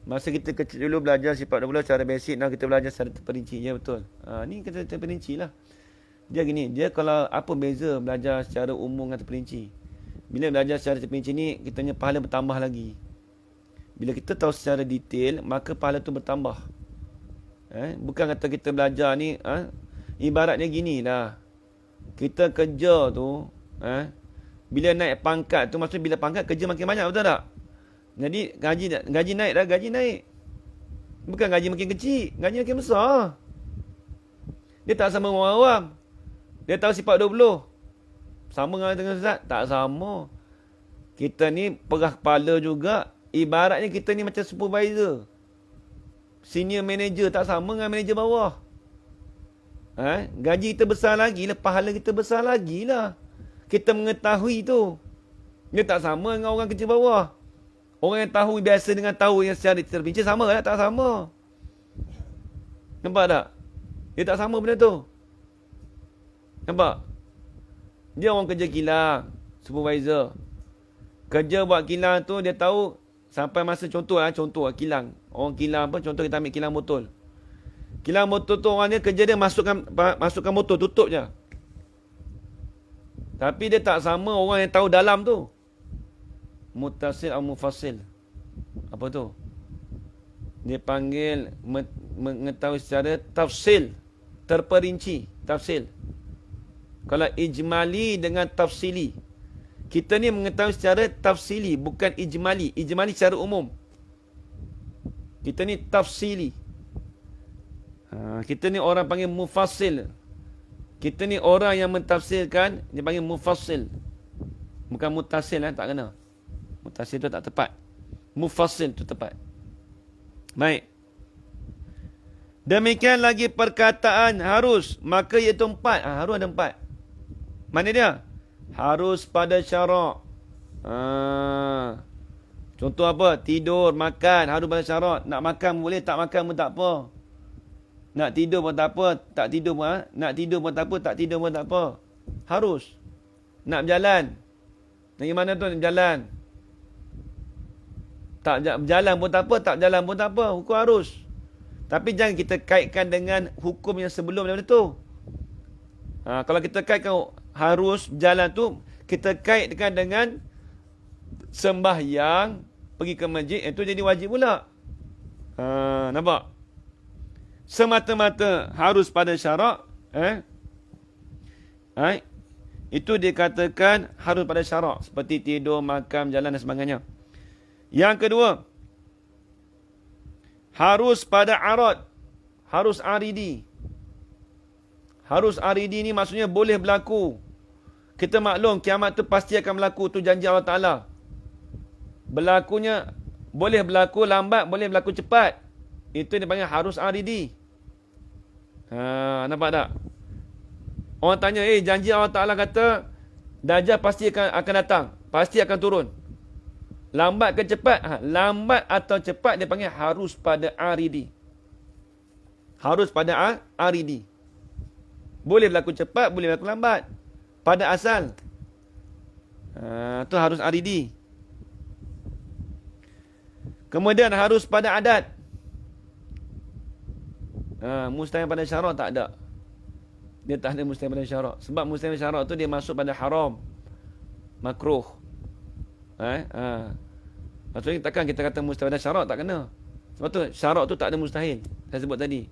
Masa kita kecil dulu belajar sifat 20 secara basic, kita belajar secara terperinci. Ya, betul. Ni kita terperinci lah. Dia gini, dia kalau apa beza belajar secara umum dengan terperinci. Bila belajar secara terperinci ni, kita punya pahala bertambah lagi. Bila kita tahu secara detail, maka pahala tu bertambah. Bukan kata kita belajar ni, ibaratnya gini lah. Kita kerja tu, bila naik pangkat tu, maksudnya bila pangkat kerja makin banyak, betul tak? Jadi gaji naik dah, gaji naik. Bukan gaji makin kecil, gaji makin besar. Dia tak sama orang awam. Dia tahu sifat 20. Sama dengan Ustaz? Tak sama. Kita ni perah kepala juga. Ibaratnya kita ni macam supervisor. Senior manager tak sama dengan manager bawah. Gaji kita besar lagi lah, pahala kita besar lagi lah. Kita mengetahui tu. Dia tak sama dengan orang kerja bawah. Orang yang tahu biasa dengan tahu yang secara terperinci sama tak? Tak sama. Nampak tak? Dia tak sama benda tu. Nampak? Dia orang kerja kilang, supervisor. Kerja buat kilang tu dia tahu sampai masa contoh kilang. Orang kilang apa? Contoh kita ambil kilang botol. Kilang botol tu orang dia kerja dia masukkan botol, tutup je. Tapi dia tak sama orang yang tahu dalam tu. Muttasil atau mufassil. Apa tu? Dia panggil mengetahui secara tafsil. Terperinci. Tafsil. Kalau ijmali dengan tafsili. Kita ni mengetahui secara tafsili. Bukan ijmali. Ijmali secara umum. Kita ni tafsili. Kita ni orang panggil mufassil. Kita ni orang yang mentafsirkan. Dia panggil mufassil. Bukan mutasil tak kena. Mutasil tu tak tepat. Mufassil tu tepat. Baik. Demikian lagi perkataan harus. Maka iaitu 4. Harus ada 4. Mana dia? Harus pada syarak. Contoh apa? Tidur, makan. Harus pada syarak. Nak makan boleh, tak makan pun tak apa. Nak tidur pun tak apa. Tak tidur pun. Nak tidur pun tak apa. Tak tidur pun tak apa. Harus. Nak berjalan. Dari mana tu nak berjalan? Tak berjalan pun tak apa, tak berjalan pun tak apa. Hukum harus. Tapi jangan kita kaitkan dengan hukum yang sebelum daripada tu. Kalau kita kaitkan harus jalan tu, kita kaitkan dengan sembahyang, pergi ke masjid, itu jadi wajib pula. Nampak? Semata-mata harus pada syarak, itu dikatakan harus pada syarak, seperti tidur, makan, jalan dan sebagainya. Yang kedua, harus pada arad, harus aridi. Harus aridi ni maksudnya boleh berlaku. Kita maklum kiamat tu pasti akan berlaku, tu janji Allah Ta'ala. Berlakunya boleh berlaku lambat, boleh berlaku cepat. Itu dipanggil harus aridi. Nampak tak? Orang tanya, janji Allah Ta'ala kata Dajjal pasti akan datang, pasti akan turun. Lambat ke cepat? Lambat atau cepat dia panggil harus pada aridi. Harus pada aridi. Boleh berlaku cepat, boleh berlaku lambat. Pada asal. Itu harus aridi. Kemudian harus pada adat. Mustahil pada syarak tak ada. Dia tak ada mustahil pada syarak. Sebab mustahil pada syarak tu dia masuk pada haram, makruh. Maksudnya takkan kita kata mustahil pada syarak, tak kena. Sebab tu syarak tu tak ada mustahil. Saya sebut tadi.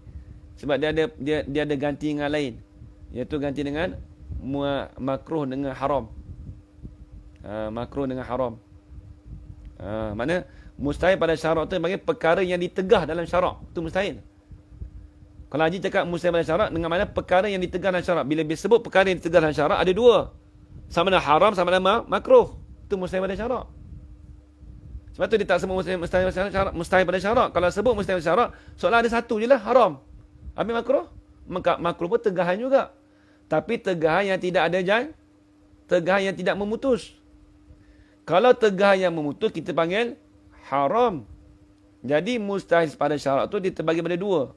Sebab dia ada ganti dengan lain. Iaitu ganti dengan makruh dengan haram. Makruh dengan haram. Mana mustahil pada syarak tu bagi perkara yang ditegah dalam syarak. Itu mustahil. Kalau Haji cakap mustahil pada syarak, dengan mana perkara yang ditegah dalam syarak. Bila disebut perkara yang ditegah dalam syarak, ada dua. Sama ada haram, sama ada makruh. Itu mustahil pada syarak. Sebab tu dia tak sebut mustahil pada syarak. Kalau sebut mustahil pada syarak, seolah ada satu je lah, haram. Habis makruh? Makruh pun tegahan juga. Tapi tegahan yang tidak ada tegahan yang tidak memutus. Kalau tegahan yang memutus, kita panggil haram. Jadi mustahil pada syarak tu dia terbagi pada dua.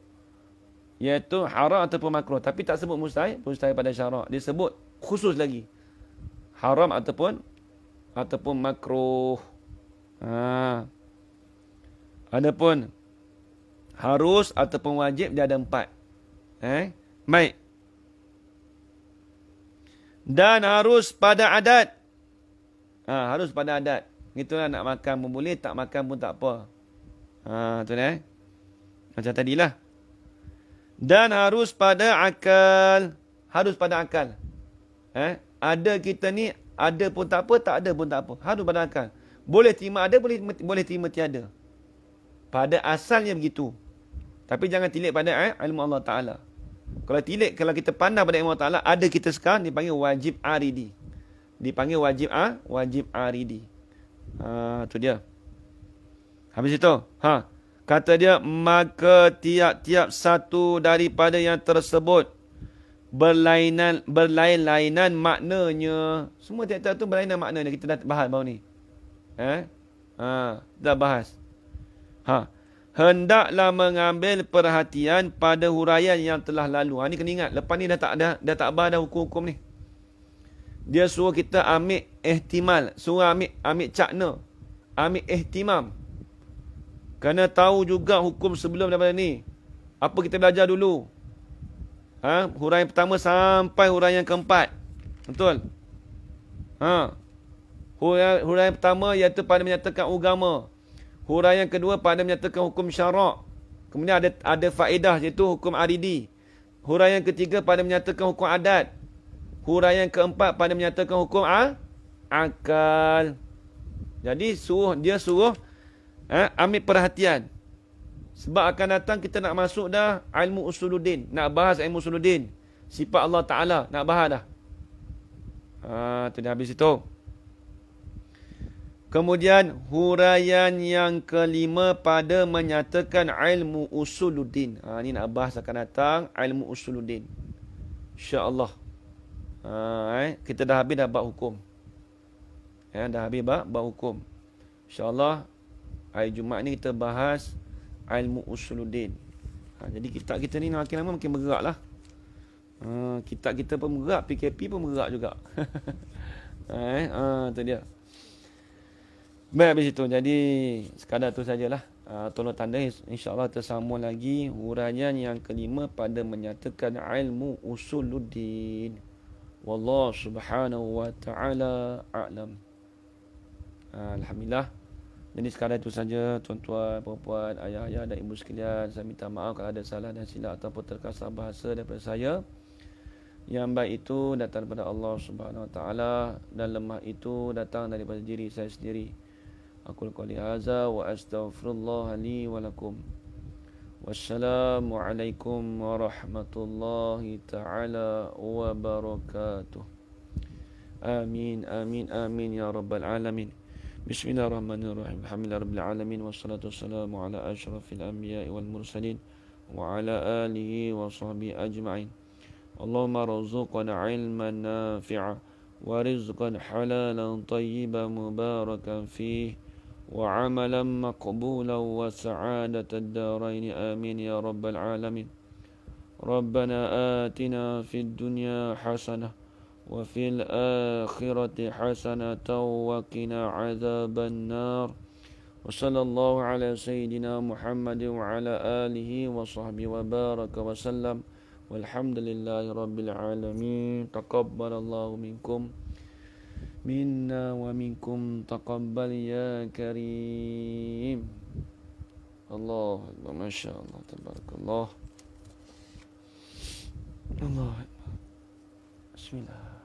Iaitu haram ataupun makruh. Tapi tak sebut mustahil pada syarak. Dia sebut khusus lagi. Haram ataupun makruh. Adapun harus ataupun wajib dia ada 4. Baik. Dan harus pada adat. Harus pada adat. Itulah nak makan pun boleh, tak makan pun tak apa. Tu macam tadilah. Dan harus pada akal. Harus pada akal. Ada kita ni, ada pun tak apa, tak ada pun tak apa. Harus pada akal. Boleh terima ada, boleh terima tiada. Pada asalnya begitu. Tapi jangan tilik pada ilmu Allah Ta'ala. Kalau kita pandang pada ilmu Allah Ta'ala, ada kita sekarang dipanggil wajib aridi. Dipanggil wajib aridi. Tu dia. Habis itu. Kata dia, maka tiap-tiap satu daripada yang tersebut berlainan maknanya. Semua tiap-tiap tu berlainan maknanya. Kita dah bahas baru ni. Dah bahas. Hendaklah mengambil perhatian pada huraian yang telah lalu. Ni kena ingat. Lepas ni dah tak bahas dah hukum-hukum ni. Dia suruh kita ambil ihtimal. Suruh ambil cakna. Ambil ihtimam. Kena tahu juga hukum sebelum daripada ni. Apa kita belajar dulu. Huraian pertama sampai huraian keempat. Betul? Huraian pertama iaitu pada menyatakan agama. Huraian kedua pada menyatakan hukum syarak. Kemudian ada faedah iaitu hukum aridi. Huraian ketiga pada menyatakan hukum adat. Huraian keempat pada menyatakan hukum akal. Jadi dia suruh ambil perhatian. Sebab akan datang kita nak masuk dah ilmu usuluddin. Nak bahas ilmu usuluddin. Sifat Allah Ta'ala. Nak bahas dah. Tu dah habis itu. Kemudian huraian yang kelima pada menyatakan ilmu usuluddin. Ni nak bahas akan datang ilmu usuluddin. InsyaAllah. Kita dah habis dah bab hukum. Dah habis bab hukum. InsyaAllah hari Jumaat ni kita bahas ilmu usuluddin. Jadi kitab kita ni makin lama makin bergerak lah. Kitab kita pun bergerak, PKP pun bergerak juga. Tu dia. Baik, habis itu. Jadi sekadar tu sajalah. Tolong tanda, insyaAllah tersambung lagi huraian yang kelima pada menyatakan ilmu usuluddin. Wallahu subhanahu wa ta'ala a'lam. Alhamdulillah. Jadi sekadar itu saja tuan-tuan, puan-puan, ayah-ayah dan ibu sekalian. Saya minta maaf kalau ada salah dan silap ataupun terkasar bahasa daripada saya. Yang baik itu datang daripada Allah Subhanahu wa taala dan lemah itu datang daripada diri saya sendiri. Aku qouli hadza wa astaghfirullah li wa lakum. Wassalamualaikum warahmatullahi taala wabarakatuh. Amin amin amin ya rabbal alamin. Bismillahirrahmanirrahim. Alhamdulillahirabbil alamin wassalatu wassalamu ala asyrafil anbiya'i wal mursalin wa ala alihi wa sahbihi ajma'in. Allahumma rzuqna ilman nafi'a wa rizqan halalan tayyiban mubarakan fih wa amalan maqbulan wa sa'adatan darain amin ya rabbal alamin. Rabbana atina fid dunya hasanah وفي الآخرة حسنة وقنا عذاب النار وصلى الله على سيدنا محمد وعلى آله وصحبه وبارك وسلم والحمد لله رب العالمين. تقبل الله منكم منا ومنكم تقبل يا كريم. الله أكبر ما شاء الله تبارك الله. الله أكبر. بسم الله.